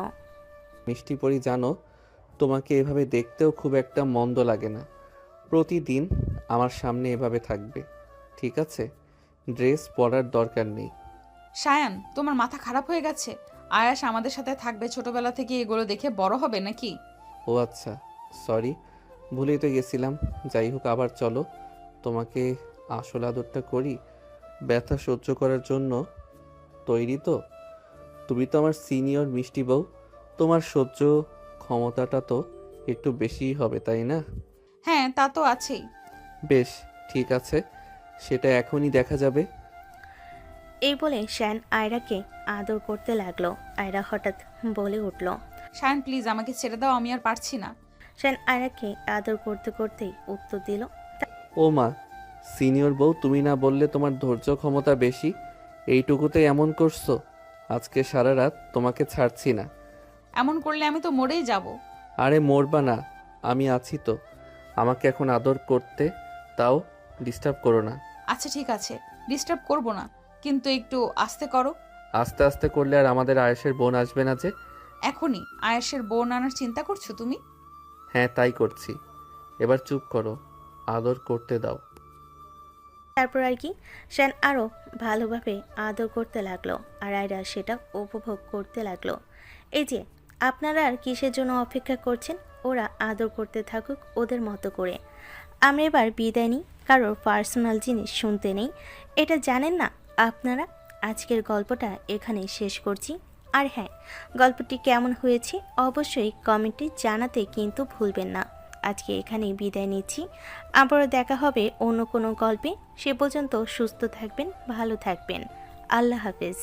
মিষ্টি পরি, জানো তোমাকে এভাবে দেখতেও খুব একটা মন্দ লাগে না। প্রতিদিন আমার সামনে এভাবে থাকবে, ঠিক আছে? ড্রেস পরার দরকার নেই। শায়ান, তোমার মাথা খারাপ হয়ে গেছে? আয়াস আমাদের সাথে থাকবে, ছোটবেলা থেকে এগুলো দেখে বড় হবে নাকি? ও আচ্ছা, সরি, ভুলেই তো গেছিলাম। যাই হোক, আবার চলো, তোমাকে আসল আদরটা করি। ব্যথা সহ্য করার জন্য তৈরি তো? তুমি তো আমার সিনিয়র মিষ্টি বউ, তোমার সহ্য ক্ষমতাটা তো একটু বেশিই হবে, তাই না? হ্যাঁ, তা তো আছেই। বেশ, ঠিক আছে, সেটা এখনই দেখা যাবে। এই বলে শায়ন আয়রাকে আদর করতে লাগলো। আয়রা হঠাৎ বলে উঠল, শায়ান প্লিজ আমাকে ছেড়ে দাও, আমি আর পারছি না। শায়ন আয়রাকে আদর করতে করতেই উত্তর দিল, ও মা, সিনিয়র বউ তুমি না বললে তোমার ধৈর্য ক্ষমতা বেশি? এইটুকুতে এমন করছো? আজকে সারা রাত তোমাকে ছাড়ছি না। এমন করলে আমি তো মরেই যাব। আরে মরবা না, আমি আছি তো। আমাকে এখন আদর করতে তাও ডিস্টার্ব করো না। আচ্ছা ঠিক আছে, ডিস্টার্ব করব না, কিন্তু একটু আস্তে করো। আস্তে আস্তে করলে আর আমাদের আয়েশের বোন আসবে না যে? এখনই আয়েশের বোন আনার চিন্তা করছো তুমি? হ্যাঁ তাই করছি। এবার চুপ করো, আদর করতে দাও। তারপর আর কি শান আরও ভালোভাবে আদর করতে লাগলো আর আয়রা সেটা উপভোগ করতে লাগলো। এই যে আপনারা আর কিসের জন্য অপেক্ষা করছেন, ওরা আদর করতে থাকুক ওদের মতো করে। আমরা এবার বিদায় নিই, কারোর পার্সোনাল জিনিস শুনতে নেই, এটা জানেন না আপনারা। আজকের গল্পটা এখানেই শেষ করছি। আর হ্যাঁ, গল্পটি কেমন হয়েছে অবশ্যই কমেন্টে জানাতে কিন্তু ভুলবেন না। আজকে এখানেই বিদায় নিচ্ছি, আবারও দেখা হবে অন্য কোনো গল্পে। সে পর্যন্ত সুস্থ থাকবেন, ভালো থাকবেন। আল্লাহ হাফেজ।